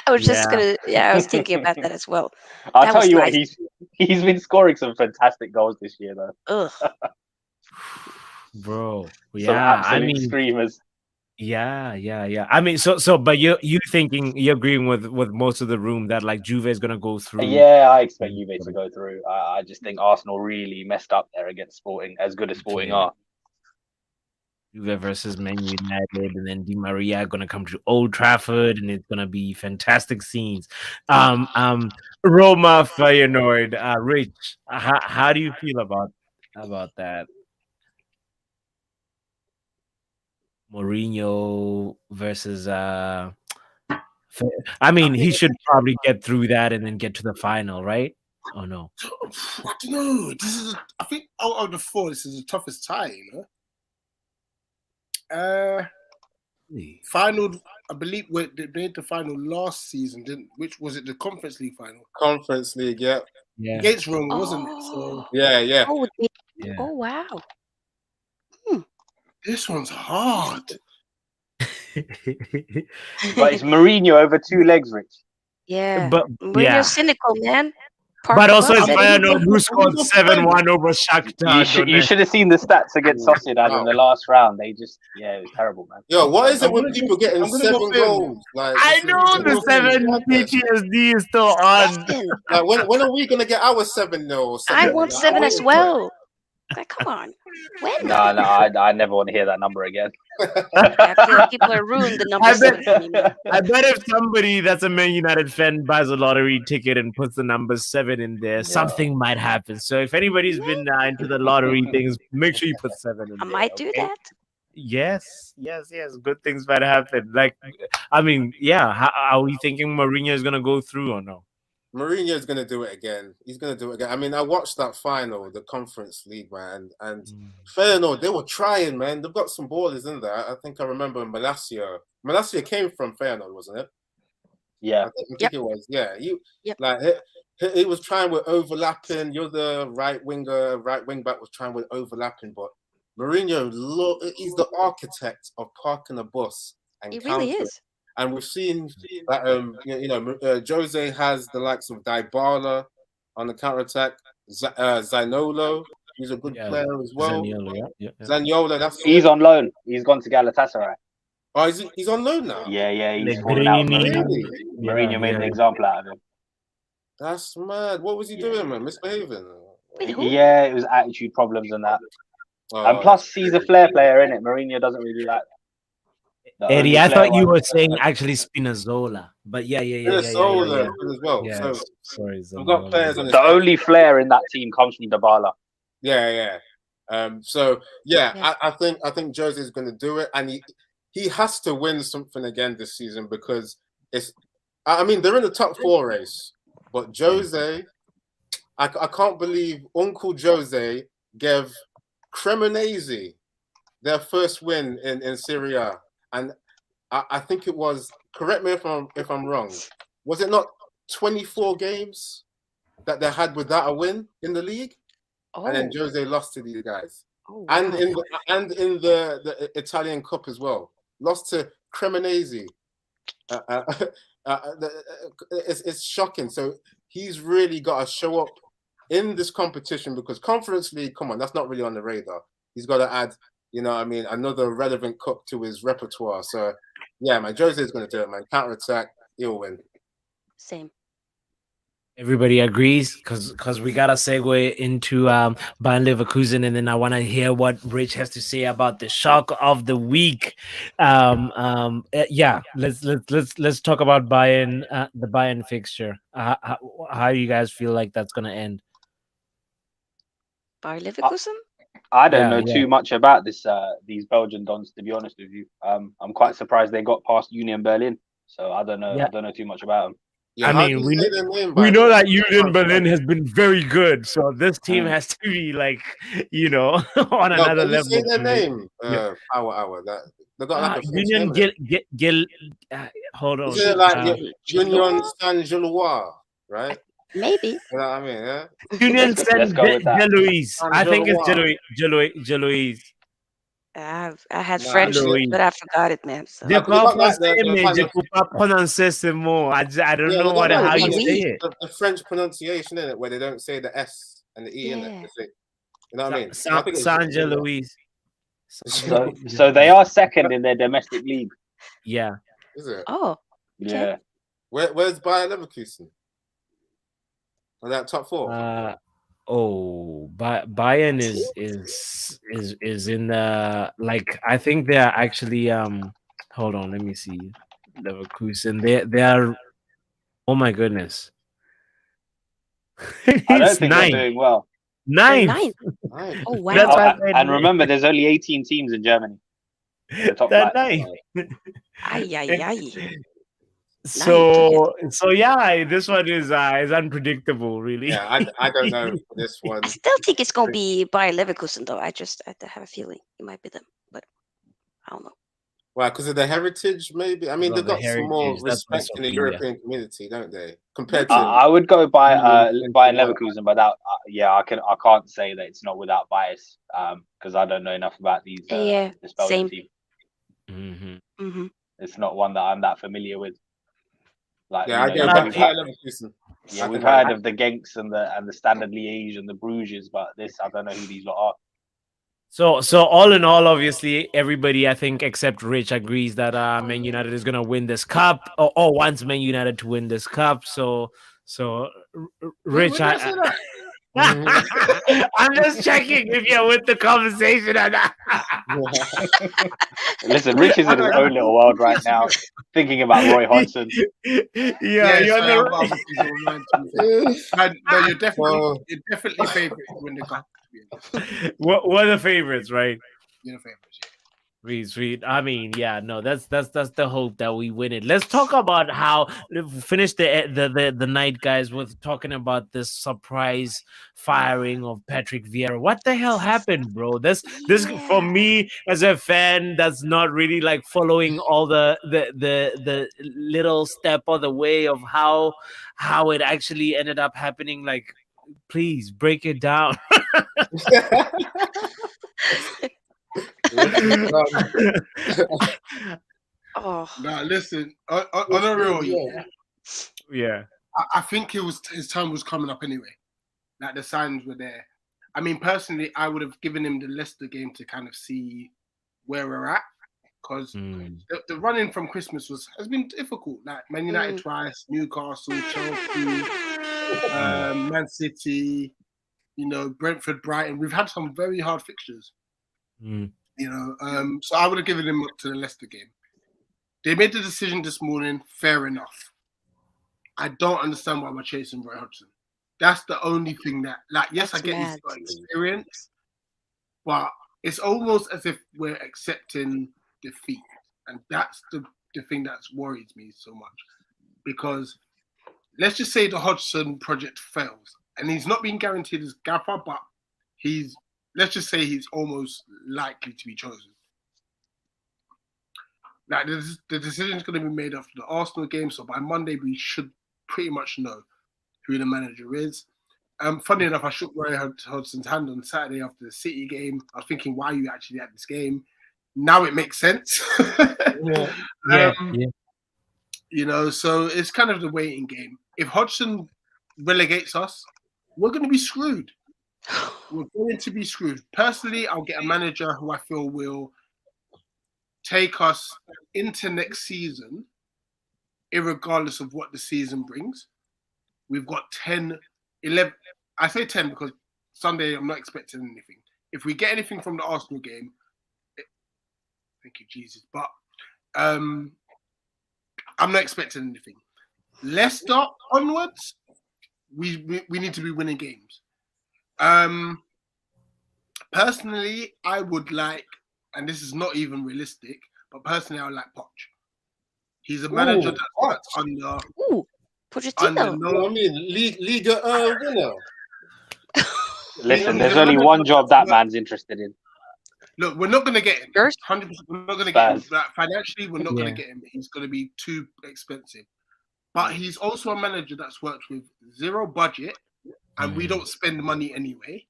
I was just gonna. I was thinking about that as well. I'll tell you what, he's been scoring some fantastic goals this year, though. Bro, I mean, screamers. Yeah. I mean, but you thinking, you're agreeing with most of the room that like Juve is gonna go through. Yeah, I expect Juve to go through. I just think Arsenal really messed up there against Sporting, as good as Sporting are. Juve versus Man United, and then Di Maria gonna come to Old Trafford, and it's gonna be fantastic scenes. Roma Feyenoord. Rich, how do you feel about that? Mourinho versus I mean, he should probably get through that and then get to the final, right? Oh no, I don't know. I think out of the four, this is the toughest tie. You know. Final. I believe they made the final last season, didn't? Which was it? The Conference League final. Conference League, yeah. Against Roma, wasn't it? So yeah. Oh wow. This one's hard. But it's Mourinho over 2 legs, Rich. Yeah. But You're cynical, man. But also it's Feyenoord who scored 7-1 over Shakhtar. You should have seen the stats against Sociedad in the last round. It was terrible, man. Yo, what is it with people getting 7 goals? Like, I know the 7 PTSD is still on. Like, when are we gonna get our 7-0? I want 7 as well. Like, come on. When? No, I never want to hear that number again. I feel like people are ruined the number 7 for me, man. I bet if somebody that's a Man United fan buys a lottery ticket and puts the number 7 in there, something might happen. So if anybody's been into the lottery things, make sure you put 7 in there. I might do that. Yes. Good things might happen. Like, I mean, are we thinking Mourinho is gonna go through or no? Mourinho is going to do it again. He's going to do it again. I mean, I watched that final, the Conference League, man, and Feyenoord, they were trying, man. They've got some ballers in there. I think I remember Malacia. Malacia came from Feyenoord, wasn't it? Yeah. I think it was. Yeah. Like, he was trying with overlapping. You're the right wing back was trying with overlapping, but Mourinho, he's the architect of parking a bus and He really is. And we've seen that Jose has the likes of Dybala on the counter attack. Zaniolo, he's a good player as well. Zaniolo, he's on loan. He's gone to Galatasaray. Oh, he's on loan now. Yeah, he's fallen out. Mourinho made an example out of him. That's mad. What was he doing, man? Misbehaving? Yeah, it was attitude problems and that. And plus, he's a flair player, innit? Mourinho doesn't really like that. Eddie, I thought you were saying actually Spinazzola, but Spinazzola as well. Yeah, so sorry, we've got players on the only flair in that team comes from Dybala. Yeah. I think Jose is going to do it, and he has to win something again this season because I mean, they're in the top 4 race, but Jose, I can't believe Uncle Jose gave Cremonese their first win in Serie A. And I think it was, correct me if I'm wrong, was it not 24 games that they had without a win in the league? Oh. And then Jose lost to these guys. Oh, wow. And in the Italian Cup as well. Lost to Cremonese. It's shocking. So he's really got to show up in this competition because Conference League, come on, that's not really on the radar. He's got to add, another relevant cup to his repertoire. So, yeah, man, Jose is going to do it, man. Counter-attack, he'll win. Same. Everybody agrees because we got to segue into Bayern Leverkusen, and then I want to hear what Rich has to say about the shock of the week. Let's talk about Bayern, the Bayern fixture. How do you guys feel like that's going to end? Bayern Leverkusen? I don't know too much about these Belgian dons, to be honest with you. I'm quite surprised they got past Union Berlin, so I don't know. I don't know too much about them. Yeah, I mean, we know that Union Berlin has been very good, so this team has to be like, on another level. Say their name, Powerhour. They got like a Union hold on. Is it like Union Saint-Gilloise, right? Maybe. You know what I mean? Yeah. Union Saint-Gilloise. I think it's Gilloise. I had French, but I forgot it, man. So. I don't know how you say it. The French pronunciation in it, where they don't say the S and the E in it. You know what I mean? Saint-Gilloise. So they are second in their domestic league. Yeah. Is it? Oh, Yeah. Where's Bayer Leverkusen? On that top four? Bayern is in the, like, I think they're actually hold on, let me see. Leverkusen. They are, oh my goodness. I don't It's think they're doing well. they're ninth. ninth. Oh wow. That's why I said And remember, there's only 18 teams in Germany. The top they're flight. ninth. Ay. So yeah, this one is unpredictable, really. Yeah, I don't know this one. I still think it's gonna be Bayer Leverkusen though. I have a feeling it might be them, but I don't know. Why? Because of the heritage, maybe. I mean, Because they've of the got some more heritage, that's respect in the okay, European community, don't they? Compared to I would go by Leverkusen, but that I can't say that it's not without bias because I don't know enough about this Belgian same. team. Mm-hmm. It's not one that I'm that familiar with. Like, yeah, you know, I go we've back had- to Leverkusen. Yeah, we've heard of the Genks and the Standard Liège and the Bruges, but this I don't know who these lot are. So all in all, obviously, everybody, I think, except Rich, agrees that Man United is gonna win this cup, or wants Man United to win this cup. So Rich, When did I say that? I'm just checking if you're with the conversation or not. Listen, Rich is in his own little world right now, thinking about Roy Hodgson. Yeah, you're so on I've got other things on my mind. No, you're definitely favourite to win the cup. what are the favorites, right? You're the favourites, yeah. Sweet. I mean, yeah, no, that's the hope that we win it. Let's talk about how finish the night, guys, with talking about this surprise firing of Patrick Vieira. What the hell happened, bro? This for me as a fan that's not really like following all the little step of the way of how it actually ended up happening. Like, please break it down. Oh no, listen. On a real, yeah. I think his time was coming up anyway. Like the signs were there. I mean, personally, I would have given him the Leicester game to kind of see where we're at, because the running from Christmas has been difficult. Like Man United twice, Newcastle, Chelsea, Man City, Brentford, Brighton. We've had some very hard fixtures. So I would have given him up to the Leicester game. They made the decision this morning. Fair enough. I don't understand why we're chasing Roy Hodgson. That's the only thing that, like, yes, I get he's got experience, but it's almost as if we're accepting defeat, and that's the thing that's worries me so much. Because let's just say the Hodgson project fails, and he's not being guaranteed as gaffer, but let's just say he's almost likely to be chosen. Like, the decision is going to be made after the Arsenal game, so by Monday we should pretty much know who the manager is. Funny enough, I shook Roy Hodgson's hand on Saturday after the City game. I was thinking, why are you actually at this game? Now it makes sense. Yeah. So it's kind of the waiting game. If Hodgson relegates us, we're going to be screwed. We're going to be screwed. Personally, I'll get a manager who I feel will take us into next season, irregardless of what the season brings. We've got 11. I say 10 because Sunday I'm not expecting anything. If we get anything from the Arsenal game, thank you, Jesus. But I'm not expecting anything. Leicester onwards, we need to be winning games. Personally, I would like, and this is not even realistic, but personally, I would like Poch. He's a manager that's under. Pochettino. No, I mean Liga winner. Listen, there's only one job that man's interested in. Look, we're not going to get him. 100%, we're not going to get him. Like, financially, we're not going to get him. He's going to be too expensive. But he's also a manager that's worked with zero budget, and we don't spend money anyway.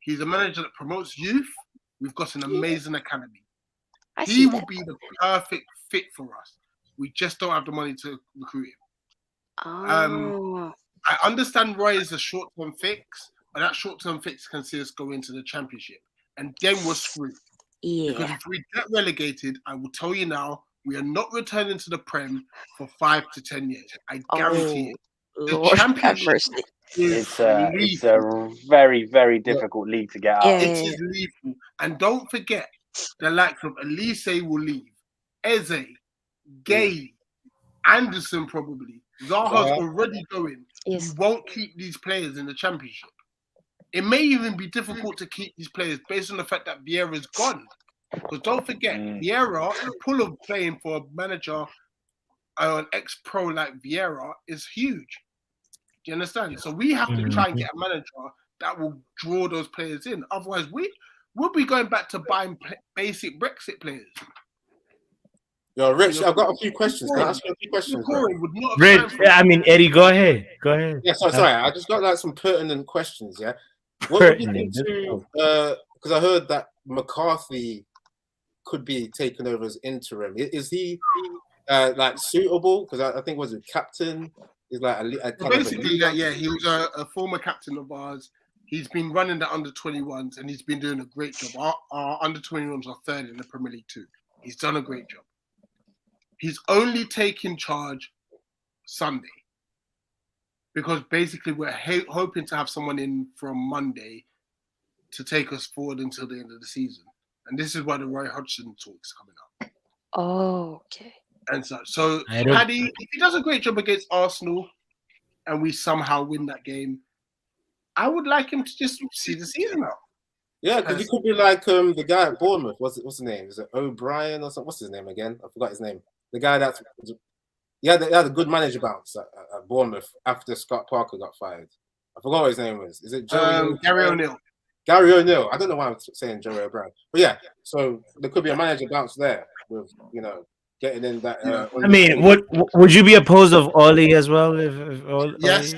He's a manager that promotes youth. We've got an amazing academy. He will be the perfect fit for us. We just don't have the money to recruit him. I understand Roy is a short-term fix, but that short-term fix can see us go into the Championship, and then we're screwed. Because Yeah. if we get relegated, I will tell you now, we are not returning to the Prem for 5 to 10 years. I guarantee it. The Lord have Championship mercy. is It's a lethal. very, very difficult league to get out of. It Yeah. is lethal. And don't forget, the likes of Elise will leave. Eze, Gay, Anderson probably. Zaha's already going. Yes. You won't keep these players in the Championship. It may even be difficult to keep these players based on the fact that Vieira's gone. Because don't forget, Vieira, the pull of playing for a manager, an ex-pro like Vieira is huge. Do you understand? So we have to try and get a manager that will draw those players in. Otherwise, we'll be going back to buying basic Brexit players. Yo, Rich, I've got a few questions. Can I ask you a few questions? Rich, I mean, Eddie, go ahead. Go ahead. Yeah, sorry. I just got like some pertinent questions. Yeah. What would you think to? Because I heard that McCarthy could be taken over as interim. Is he like suitable? Because I think was a captain. He's like basically, yeah. He was a former captain of ours. He's been running the under-21s and he's been doing a great job. Our under-21s are third in the Premier League too. He's done a great job. He's only taking charge Sunday because basically we're hoping to have someone in from Monday to take us forward until the end of the season. And this is why the Roy Hodgson talk's coming up. Oh, okay. And so Paddy, if he does a great job against Arsenal and we somehow win that game, I would like him to just see the season out. Yeah, because he could be like the guy at Bournemouth. What's his name? Is it O'Brien or something? What's his name again? I forgot his name. The guy that's they had a good manager bounce at Bournemouth after Scott Parker got fired. I forgot what his name was. Is it Gary O'Neill? Gary O'Neill. I don't know why I'm saying Joey O'Brien, but yeah. So there could be a manager bounce there with getting in that. I mean, would you be opposed of Ollie as well? Yes.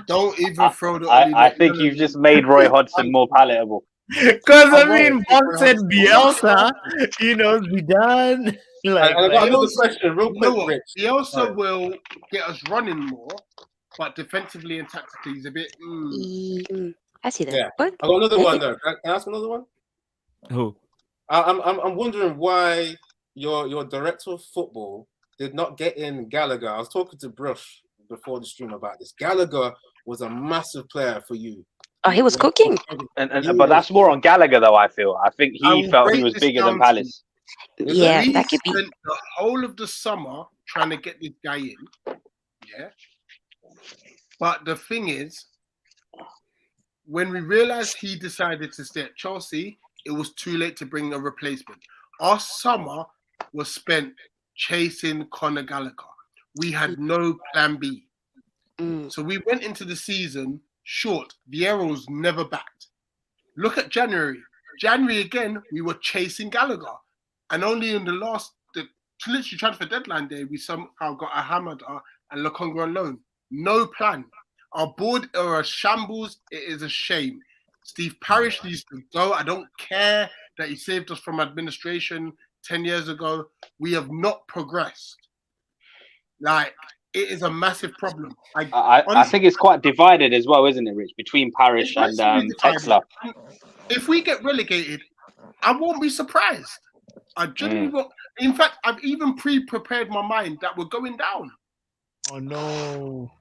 Don't even throw the. I think you've just made Roy Hodgson more palatable. Because I mean, Bob said Bielsa, Zidane. I got another question, real quick, Rich. Bielsa will get us running more, but defensively and tactically, he's a bit. I see that. Yeah. But I got another one though. Can I ask another one? Who? I'm wondering why your director of football did not get in Gallagher. I was talking to Brush before the stream about this. Gallagher was a massive player for you. Oh, he was cooking. But that's more on Gallagher, though. I think he felt he was bigger than Palace. Yeah, that could be. Spent the whole of the summer trying to get this guy in. Yeah. But the thing is, when we realized he decided to stay at Chelsea, it was too late to bring a replacement. Our summer was spent chasing Conor Gallagher. We had no plan B. So we went into the season short. Vieira was never backed. Look at January. January again, we were chasing Gallagher. And only in the literally transfer deadline day, we somehow got a Hamada and Lokonga on loan. No plan. Our board are a shambles. It is a shame. Steve Parish needs to go. I don't care that he saved us from administration 10 years ago. We have not progressed. Like, it is a massive problem. I think it's quite divided as well, isn't it, Rich? Between Parish and Texler. If we get relegated, I won't be surprised. I genuinely won't. In fact, I've even pre-prepared my mind that we're going down. Oh, no.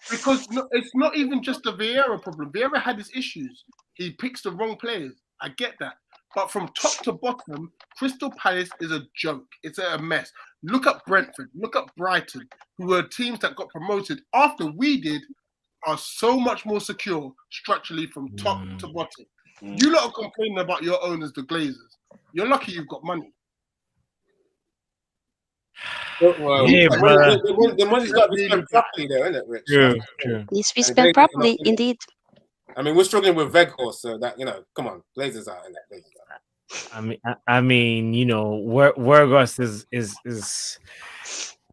Because it's not even just the Vieira problem. Vieira had his issues. He picks the wrong players. I get that. But from top to bottom, Crystal Palace is a joke. It's a mess. Look at Brentford. Look at Brighton, who were teams that got promoted after we did, are so much more secure structurally from top to bottom. You lot are complaining about your owners, the Glazers. You're lucky you've got money. Well, Yeah, the money's got to be spent properly, though, isn't it, Rich? True. Needs to be spent properly, indeed. I mean, we're struggling with Veghorst, so that come on, Blazers out in that. Blazers out. I mean, Weghorst is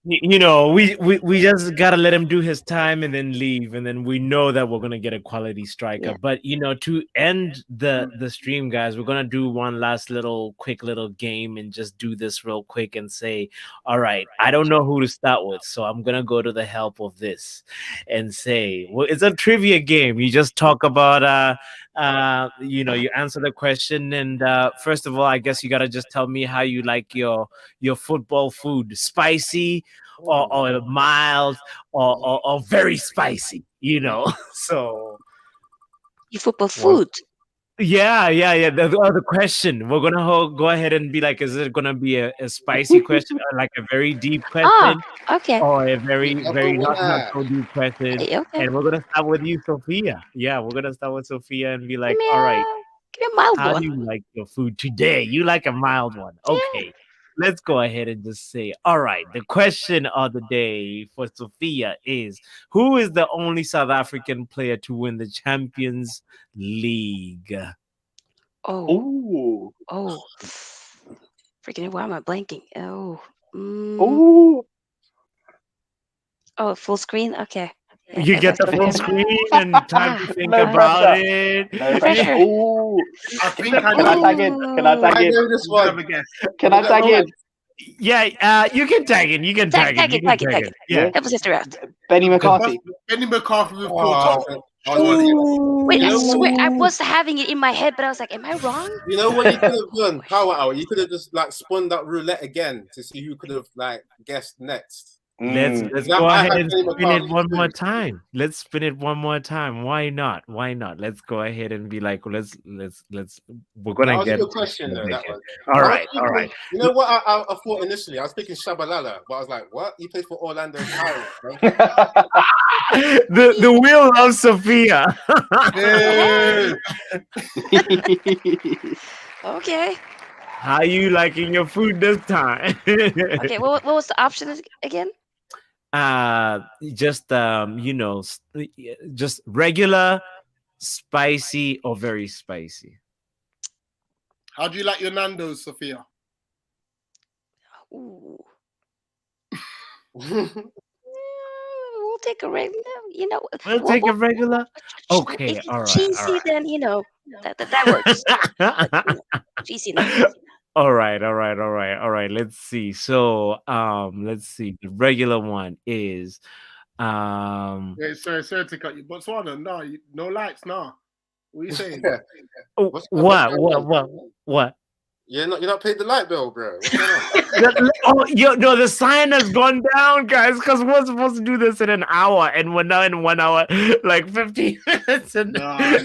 we just gotta let him do his time and then leave, and then we know that we're gonna get a quality striker. Yeah. But to end the stream, guys, we're gonna do one last quick little game and just do this real quick and say, all right, I don't know who to start with, so I'm gonna go to the help of this and say, well, it's a trivia game. You just talk about You answer the question, and first of all, I guess you gotta just tell me how you like your football food: spicy, or mild, or very spicy. So Your football food. yeah. The question, we're gonna go ahead and be like, is it gonna be a spicy question, or like a very deep question, Okay. or a very not winner. so deep question? Okay. And we're gonna start with you, Sophia. Yeah, we're gonna start with Sophia and be like, Give me all right, a mild how one. do you like your food today? You like a mild one. Okay. Let's go ahead and just say, all right, the question of the day for Sophia is, who is the only South African player to win the Champions League? Ooh. Freaking, why am I blanking? Ooh. Full screen? Okay. Yeah, You get the full screen and time to think No about pressure. it. No pressure. pressure. Ooh. I think Can I tag in? Can I tag I in? know this One of one. a guess. Can I tag in? Yeah, you can tag it. You can tag it. You can tag it. Yeah. Help us out. Benny McCarthy. Benny McCarthy with Oh, Porto. Wait, You I know swear what? I was having it in my head, but I was like, am I wrong? You know what you could have done? Power hour. You could have just like spun that roulette again to see who could have like guessed next. Let's That go I ahead had and Benny spin it McCarthy one more too. time. Let's spin it one more time. Why not? Why not? Let's go ahead and be like, we're That gonna was a get good question though. That one. all I was right. thinking, you know what I thought initially? I was thinking Shabalala, but I was like, what? He plays for Orlando Pirates, bro. The wheel of Sophia. Okay. How you liking your food this time? Okay, what was the option again? Just just regular, spicy, or very spicy. How do you like your Nando's, Sophia? Ooh. We'll take a regular, We'll take a regular. Okay, if it's all right, cheesy, then that works. Cheesy Nando's. All right. Let's see. So, let's see. The regular one is, Wait, sorry to cut you. Botswana, no lights, no. What are you saying? What? You're not paid the light bill, bro. What's going on? The sign has gone down, guys, because we're supposed to do this in an hour, and we're now in 1 hour, like 15 minutes. And I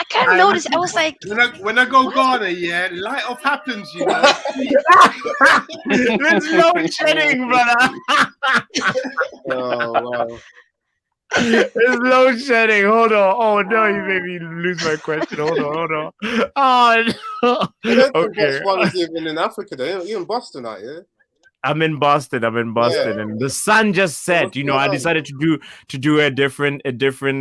kind of noticed. I was like, when I go Ghana, yeah, light off happens, you know. It's load shedding, brother. Oh wow. It's load shedding. Hold on. Oh no, you made me lose my question. Hold on. Oh no. Okay. Botswana's even in Africa. You're in Boston, aren't you? I'm in Boston, and the sun just set. I decided to do a different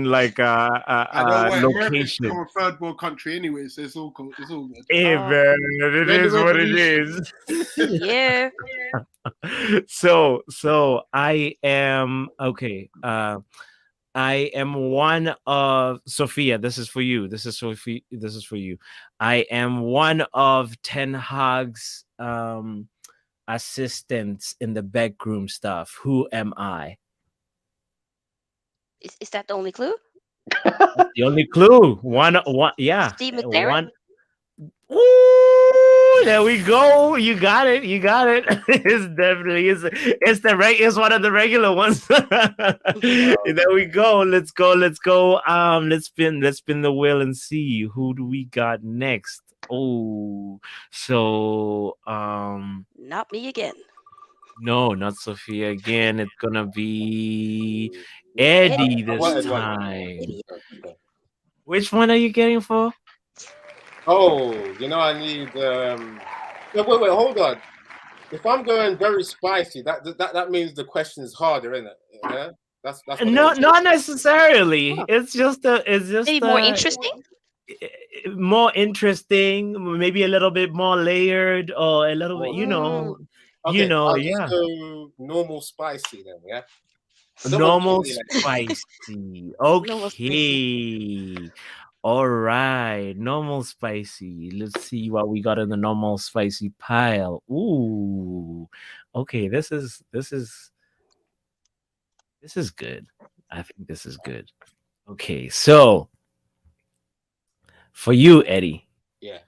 like location. America's a third world country anyway, so it's all cool. It's all good. Hey man, it is what it is. Yeah. So I am okay. I am one of Sophia. This is for you. This is Sophie. This is for you. I am one of Ten Hag's assistants in the backroom stuff. Who am I? Is that the only clue? The only clue. One. Yeah. Steve McLaren? One. Ooh, there we go. You got it. It's definitely it's one of the regular ones. There we go. Let's go. Let's spin the wheel and see who do we got next. Oh, so not me again. No, not Sophia again. It's gonna be Eddie this time. Which one are you getting for? Oh, I need. No, wait, hold on. If I'm going very spicy, that means the question is harder, isn't it? Yeah, that's not necessarily. Huh. It's just maybe more interesting. More interesting, maybe a little bit more layered, or a little bit, Okay, yeah. So normal spicy then, yeah. Normal spicy. Okay. All right, normal spicy. Let's see what we got in the normal spicy pile. Ooh, okay. This is This is good. I think this is good. Okay, so for you, Eddie. Yeah.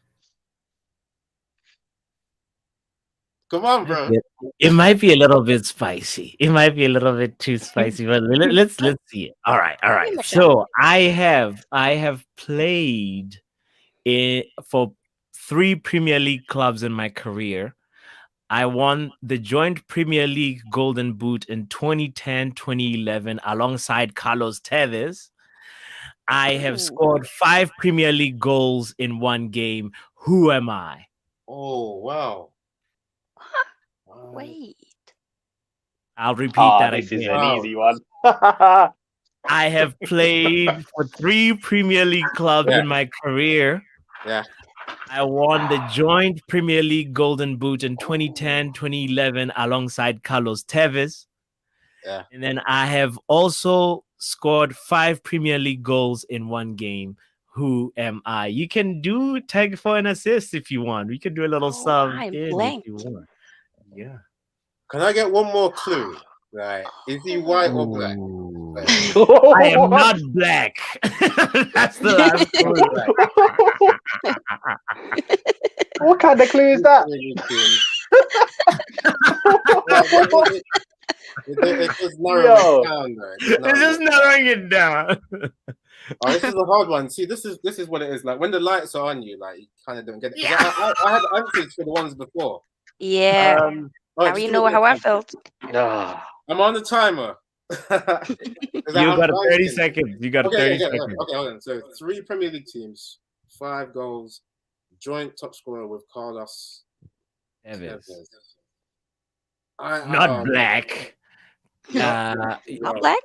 Come on, bro. It might be a little bit spicy. It might be a little bit too spicy, but let's see it. All right, all right. So I have played for 3 Premier League clubs in my career. I won the joint Premier League Golden Boot in 2010, 2011 alongside Carlos Tevez. I have scored 5 Premier League goals in one game. Who am I? Oh, wow. Wait. I'll repeat that this again. is an easy one. I have played for 3 Premier League clubs in my career. Yeah. I won the joint Premier League Golden Boot in 2010, 2011 alongside Carlos Tevez. Yeah. And then I have also scored 5 Premier League goals in one game. Who am I? You can do tag for an assist if you want. We can do a little sub I'm in blank. if you want. Yeah. Can I get one more clue? Right. Is he white or black? I am not black. That's the last clue. What kind of clue is that? It's just narrowing it down, though. It's just narrowing it down. Oh, this is a hard one. See, this is what it is. Like when the lights are on you, like you kind of don't get it. Yeah. I had answers for the ones before. Yeah. I already know how I felt. I'm on the timer. You got 30 seconds. You got 30 seconds. Okay, hold on. So 3 Premier League teams, 5 goals, joint top scorer with Carlos Tevez. Not black. Not black?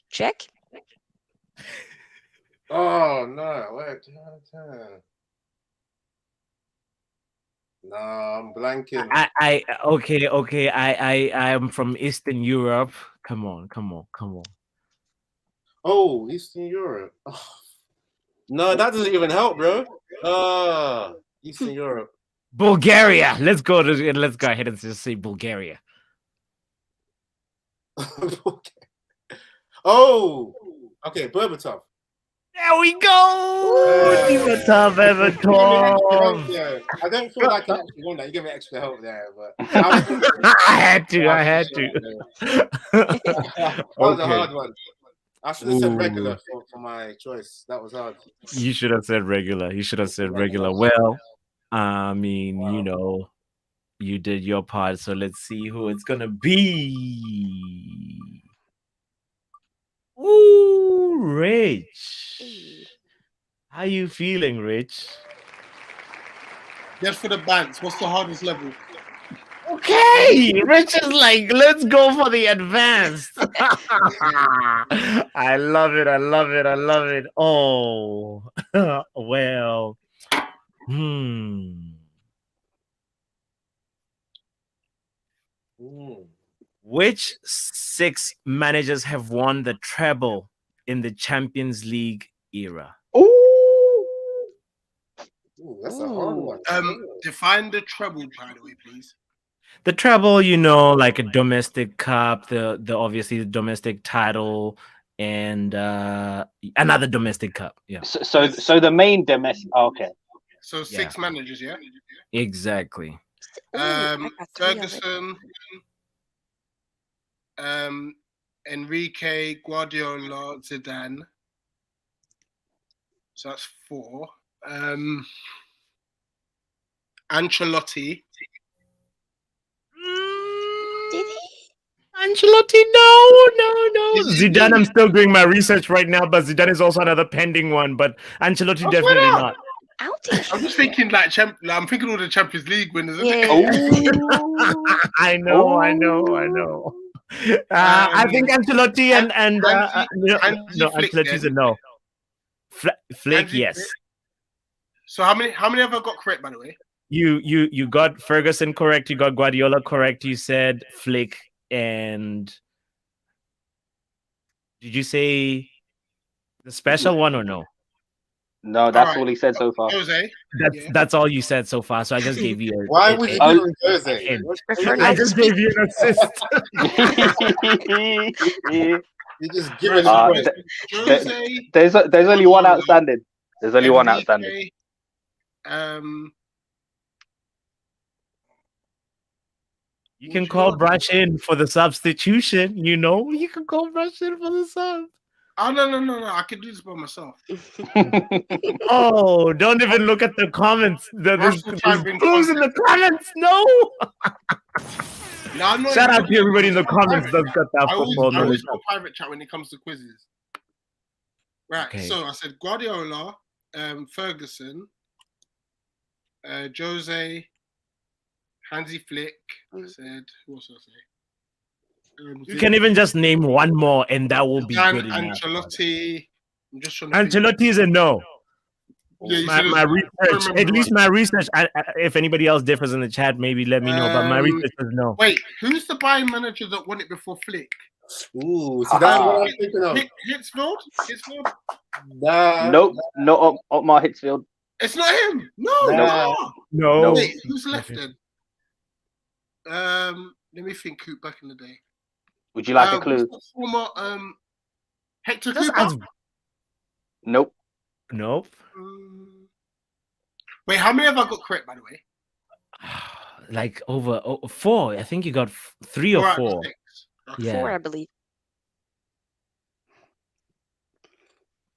Check. Oh no! Wait. No, I'm blanking. Okay. I am from Eastern Europe. Come on. Oh, Eastern Europe. Oh. No, that doesn't even help, bro. Eastern Europe. Bulgaria. Let's go ahead and just say Bulgaria. Oh, okay, Berbatov. There we go. Berbatov. Yeah, I don't feel like I actually won that. You give me extra help there, but I had to. That was a hard one. I should have said regular for my choice. That was hard. You should have said regular. Well, I mean, you did your part. So let's see who it's gonna be. Ooh, Rich. How you feeling, Rich? Just for the bands, what's the hardest level? Okay, Rich is like, let's go for the advanced. I love it. Oh, well. Which 6 managers have won the treble in the Champions League era? Ooh, that's a hard one. Define the treble, by the way, please. The treble, like a domestic cup, the obviously the domestic title, and another domestic cup. Yeah. So the main domestic. Okay. So 6 managers, yeah. Exactly. Ferguson, Enrique, Guardiola, Zidane. So that's 4. Ancelotti. Did he? Ancelotti, no. Zidane, I'm still doing my research right now, but Zidane is also another pending one. But Ancelotti definitely not. I'm just thinking I'm thinking all the Champions League winners. Yeah. I know. I think Ancelotti and Ancelotti's a no. Flick, yes. So how many have I got correct, by the way? You got Ferguson correct. You got Guardiola correct. You said Flick, and did you say the special one or no? No, that's Alright. all he said so far. Jose. That's all you said so far. So I just gave you. Why would you give him Jose? hint. Prefer I not to just speak. gave you an assist. You just give him Uh, Jose. There's only one outstanding. There's only one outstanding. You can call Brush in for the substitution. You know, you can call Brush in for the sub. Oh no! I can do this by myself. Oh, don't even look at the comments. There's will try and bring clues in the comments. No. No, I'm not Shout out even- to everybody in the comments that's got that I football always knowledge. go private chat when it comes to quizzes. Right. Okay. So I said Guardiola, Ferguson, Jose, Hansi Flick. I said who else did I say? You can even just name one more, and that will be good enough. Ancelotti. I'm just trying to think. Ancelotti is a no. Yeah, you My said research, at least my research. If anybody else differs in the chat, maybe let me know. But my research is no. Wait, who's the Bayern manager that won it before Flick? Ooh, so that's what I'm thinking of. Hitzfeld? Nah, Nope, not Otmar Hitzfeld. It's not him. No. No. Wait, who's left then? Let me think. Coop back in the day. Would you like a clue? Former Hector Just Cooper. ask- Nope. Nope. Wait, how many have I got correct, by the way? Like over 4. I think you got 3 or 4. Yeah. 4, I believe.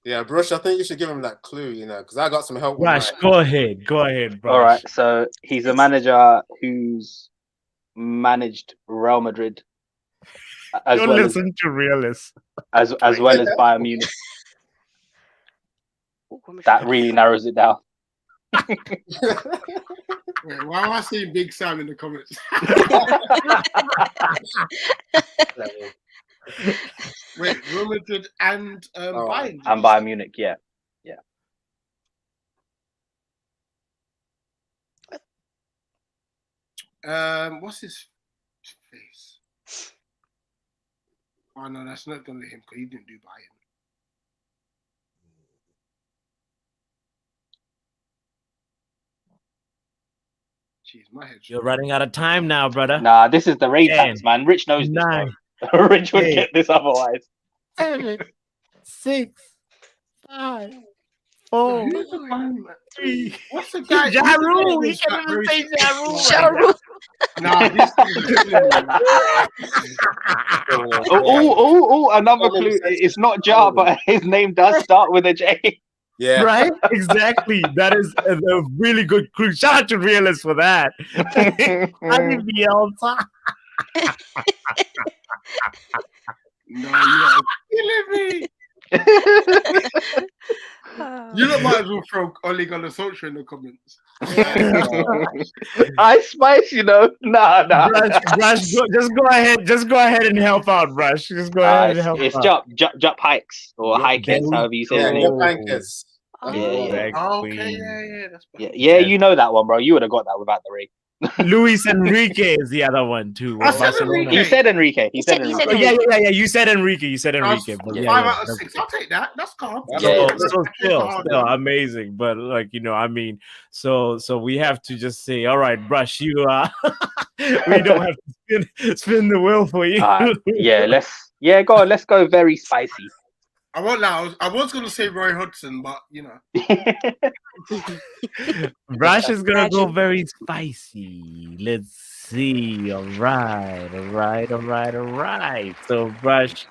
Yeah, Brush, I think you should give him that clue, you know, because I got some help. with Brush, mine. go ahead. Go ahead, Brush. All right. So he's a manager who's managed Real Madrid as Don't well listen to realists. as well as Bayern Munich. That really narrows it down. Wait, why am I seeing Big Sam in the comments? Wait, Real Madrid and Bayern. And Bayern Munich, yeah. What's his face? Oh no, that's not gonna be him because he didn't do Bayern. Jeez, my head. You're running out of time now, brother. Nah, this is the raid 10, tax, man. Rich knows this. 9, Bro. Rich would 8, get this otherwise. 7, 6, 5, 4, Who's the Bayern? 3. What's the guy? Ja Rule. He can't even say Ja Rule. Ja Rule. Nah, this is Another clue. It's not Jar, but his name does start with a J. Yeah. Right? Exactly. That is a really good clue. Shout out to realists for that. Bielsa. No, you're killing me. You lot might as well throw Ole Gunnar Solskjaer in the comments. I spice, you know. Nah. Brush, just go ahead and help out, Brush. Just go ahead and help It's out. Jup Hikes or Hikes, however you say Yeah, his name. your bankers. Yeah. Oh, okay, yeah, that's fine. Yeah, you know that one, bro. You would have got that without the ring. Luis Enrique is the other one too. I said Barcelona. Enrique. He said Enrique. He said He Enrique. said Yeah. You said Enrique. You said Enrique. But yeah, 5 out of that's 6. I'll take that. That's calm. Yeah. So still amazing, but like I mean, so we have to just say, all right, Brush, you we don't have to spin the wheel for you. Go on, let's go very spicy. I won't lie. I was going to say Roy Hodgson, but you know. Brush is gonna go very spicy. Let's see. All right. So Brush,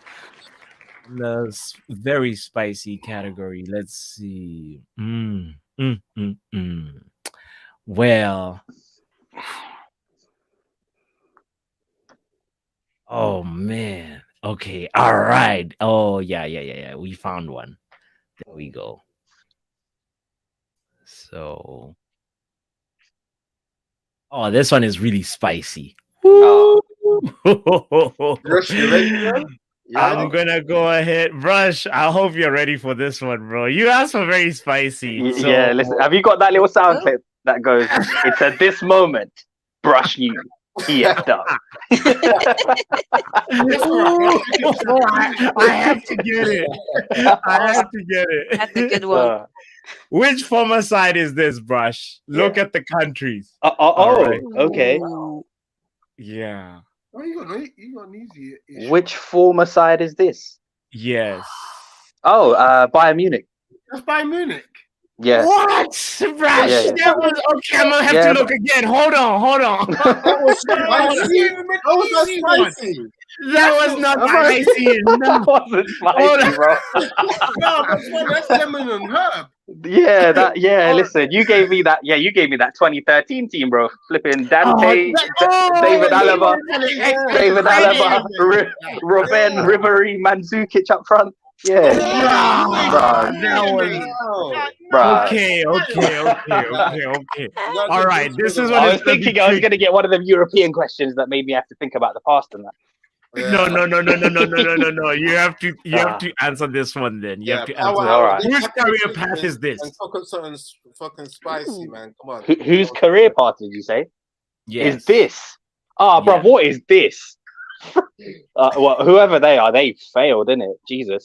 the very spicy category. Let's see. Well, oh man. Okay. All right. Oh yeah. We found one. There we go. So, this one is really spicy. Oh. Brush, you ready, man? I'm gonna go ahead, Brush. I hope you're ready for this one, bro. You asked for very spicy. So, Yeah, listen. Have you got that little sound clip that goes? It's at this moment, Brush you. He effed up. I have to get it. That's a good one. Which former side is this, Brush? Look at the countries. Right. Okay. Yeah. Oh, you got an easy issue. Which former side is this? Yes. Oh, Bayern Munich. That's Bayern Munich. Yeah. What, Brush? Yeah. That was okay. I'm gonna have to look again. Hold on. That was spicy. How was that spicy? That was not spicy. No. That wasn't spicy, bro. No, that's lemon and herb. Yeah, listen, you gave me that 2013 team, bro. Flipping Dante, David Alaba, Robben, Ribery, Mandzukic up front. Yeah. Okay. All right, this is what I was thinking. I was going to get one of them European questions that made me have to think about the past and that. Yeah. No. You have to answer this one then. You have to answer. All right. Whose career path is this? And talk of something fucking spicy, man. Come on. Whose career path did you say? Yes. Is this? Bro, what is this? Well, whoever they are, they failed, didn't it? Jesus.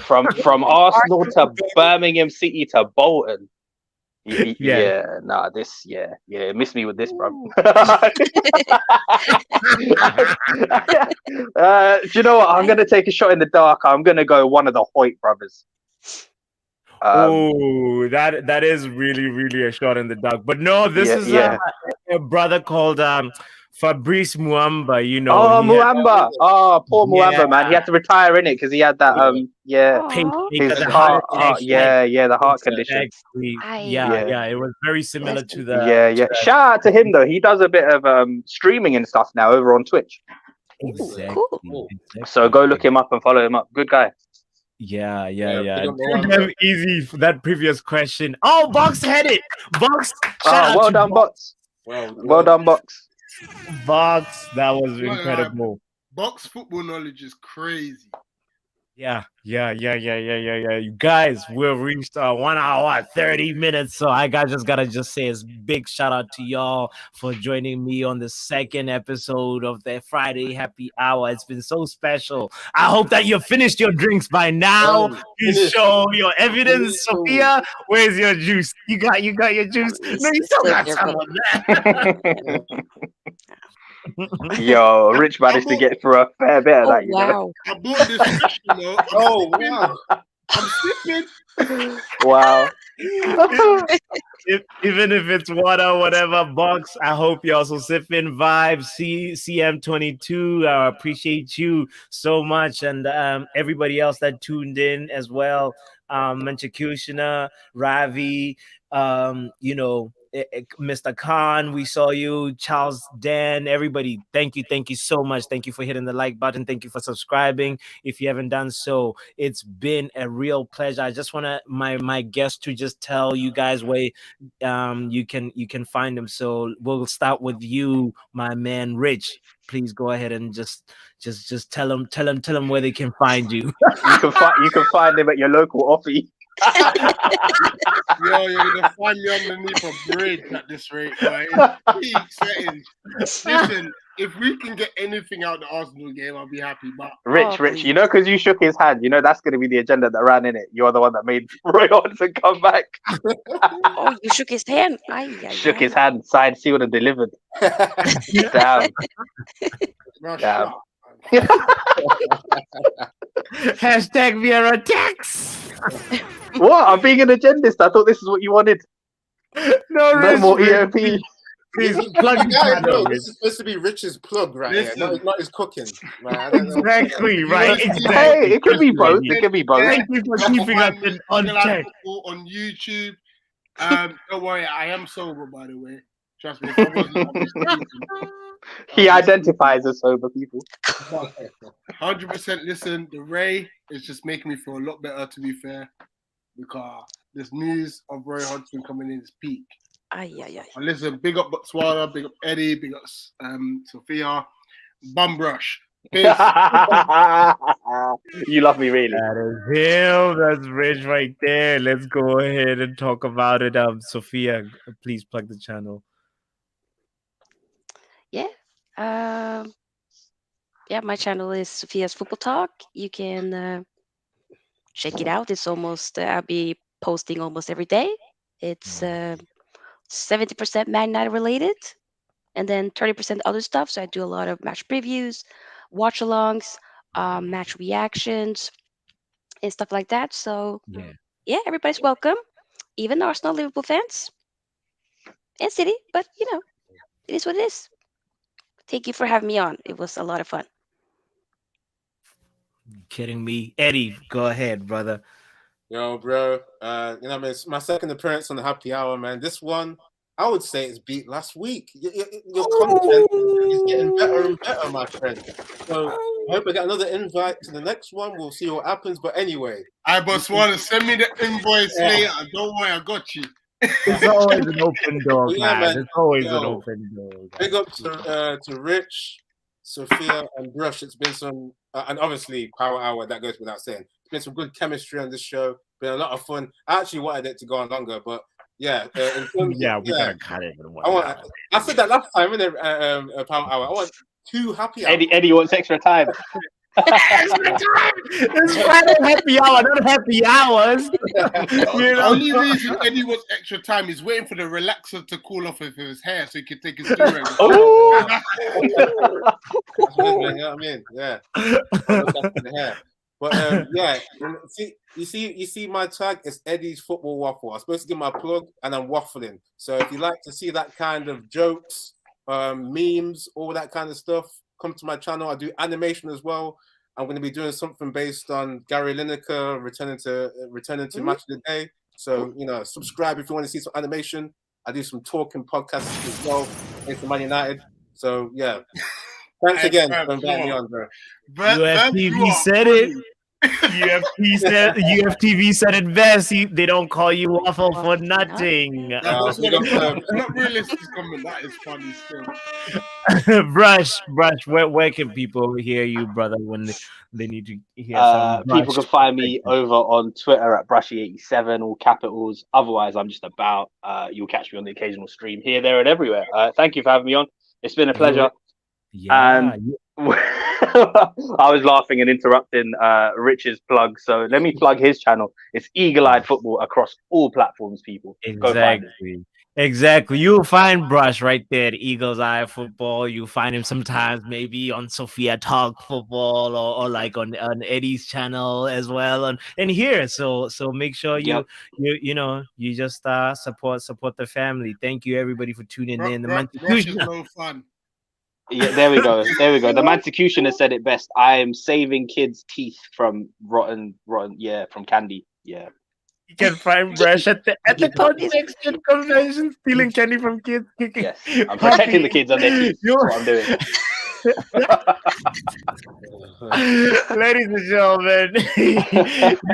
From Arsenal to Birmingham City to Bolton. Miss me with this, bro. Do you know what? I'm going to take a shot in the dark. I'm going to go one of the Hoyt brothers. That is really a shot in the dark. But no, this is a brother called Fabrice Muamba. You know. Oh, Muamba. Poor Muamba, man. He had to retire in it because he had that. His heart. The heart condition. It was very similar to the. Shout out to him though. He does a bit of streaming and stuff now over on Twitch. Exactly. So go look him up and follow him up. Good guy. Yeah. Easy for that previous question. Oh, Box had it. Box. Well done, Box. Well done, Box. Box, that was incredible. Box football knowledge is crazy. Yeah. You guys, we've reached 1 hour 30 minutes. So I just gotta say a big shout out to y'all for joining me on the second episode of the Friday Happy Hour. It's been so special. I hope that you finished your drinks by now. Please show your evidence, Sophia. Where's your juice? You got your juice? No, you still got some of that. Yo, Rich managed to get through a fair bit of that. You know? I bought this fish, you know. Oh, wow. I'm sipping. Wow. Even if it's water, whatever, Box, I hope you also sipping vibes. CM22, I appreciate you so much. And everybody else that tuned in as well. Manchakushina, Ravi, Mr. Khan, we saw you, Charles, Dan, everybody. Thank you so much. Thank you for hitting the like button. Thank you for subscribing. If you haven't done so, it's been a real pleasure. I just want my guests to just tell you guys where you can find them. So we'll start with you, my man Rich. Please go ahead and just tell them where they can find you. You can find them at your local offie. Yo, you're gonna find me underneath a bridge at this rate, right? Peak settings. Listen, if we can get anything out of the Arsenal game, I'll be happy. But Rich, you know, because you shook his hand, you know that's going to be the agenda that ran in it. You're the one that made Roy Hodgson come back. Oh, you shook his hand. Shook his hand, signed, sealed, and delivered. Damn. Damn. Hashtag Vieira attacks. What? I'm being an agendist. I thought this is what you wanted. No more EOP. Please plug the channel. This is supposed to be Rich's plug, right? Not his cooking. Right? Exactly. Hey, it could be both. It could be both. Thank you for keeping us on check. On YouTube. Don't worry, I am sober, by the way. Trust me. If I wasn't, he identifies as sober people. 100%. Listen, the Ray is just making me feel a lot better, to be fair, because this news of Roy Hodgson coming in is peak. And listen, big up Botswana, big up Eddie, big up Sophia, Bum Brush. You love me, really. That is him. That's Rich right there. Let's go ahead and talk about it. Sophia, please plug the channel. My channel is Sophia's Football Talk. You can check it out. It's almost I'll be posting almost every day. It's 70% Man United related, and then 30% other stuff. So I do a lot of match previews, watch alongs, match reactions, and stuff like that. So yeah, everybody's welcome, even Arsenal, Liverpool fans, and City. But it is what it is. Thank you for having me on. It was a lot of fun. Kidding me, Eddie? Go ahead, brother. Yo, bro. It's my second appearance on the Happy Hour, man. This one, I would say it's beat last week. Your content is getting better and better, my friend. So I hope I get another invite to the next one. We'll see what happens. But anyway, I Botswana, send me the invoice later. Don't worry, I got you. It's always an open door, man. It's always an open door. Big up to Rich, Sophia, and Brush. It's been some, and obviously Power Hour. That goes without saying. It's been some good chemistry on this show. Been a lot of fun. I actually wanted it to go on longer, but yeah, we gotta cut it. I said that last time in the Power Hour. I want 2 happy hours. Eddie wants extra time. Extra time. It's Friday happy hour, not happy hours. The only reason Eddie wants extra time is waiting for the relaxer to cool off of his hair so he can take his do-rag. You know what I mean? Yeah. The hair. But you see my tag is Eddie's Football Waffle. I'm supposed to give my plug and I'm waffling. So if you like to see that kind of jokes, memes, all that kind of stuff, come to my channel. I do animation as well. I'm going to be doing something based on Gary Lineker returning to Match of the Day. So subscribe if you want to see some animation. I do some talking podcasts as well based on Man United. So yeah. Thanks again for inviting me on, bro. UFTV said it. UFTV said it best. They don't call you waffle for nothing. Not realistic comment. That is funny still. Brush. Where can people hear you, brother, when they need to hear something? People can find me over on Twitter at BRUSHY87, all capitals. Otherwise, I'm just about. You'll catch me on the occasional stream here, there, and everywhere. Thank you for having me on. It's been a pleasure. Yeah. I was laughing and interrupting Rich's plug, so let me plug his channel. It's Eagle Eyed Football across all platforms, people. Exactly. You'll find Brush right there at Eagle's Eye Football. You'll find him sometimes maybe on Sophia Talk Football or like on Eddie's channel as well and here. So make sure you just support the family. Thank you everybody for tuning in. The Brush is no fun. Yeah, there we go. The Mansecutioner said it best. I am saving kids' teeth from rotten, from candy. Yeah. You can find Brush at the Connection Convention, stealing candy from kids. Yes, I'm protecting the kids on their teeth. That's what I'm doing. Ladies and gentlemen,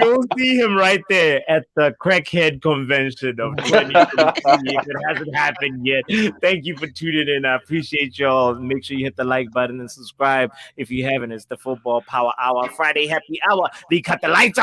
you'll see him right there at the Crackhead Convention of 2023 if it hasn't happened yet. Thank you for tuning in. I appreciate y'all. Make sure you hit the like button and subscribe if you haven't. It's the Football Power Hour, Friday Happy Hour. They cut the lights off.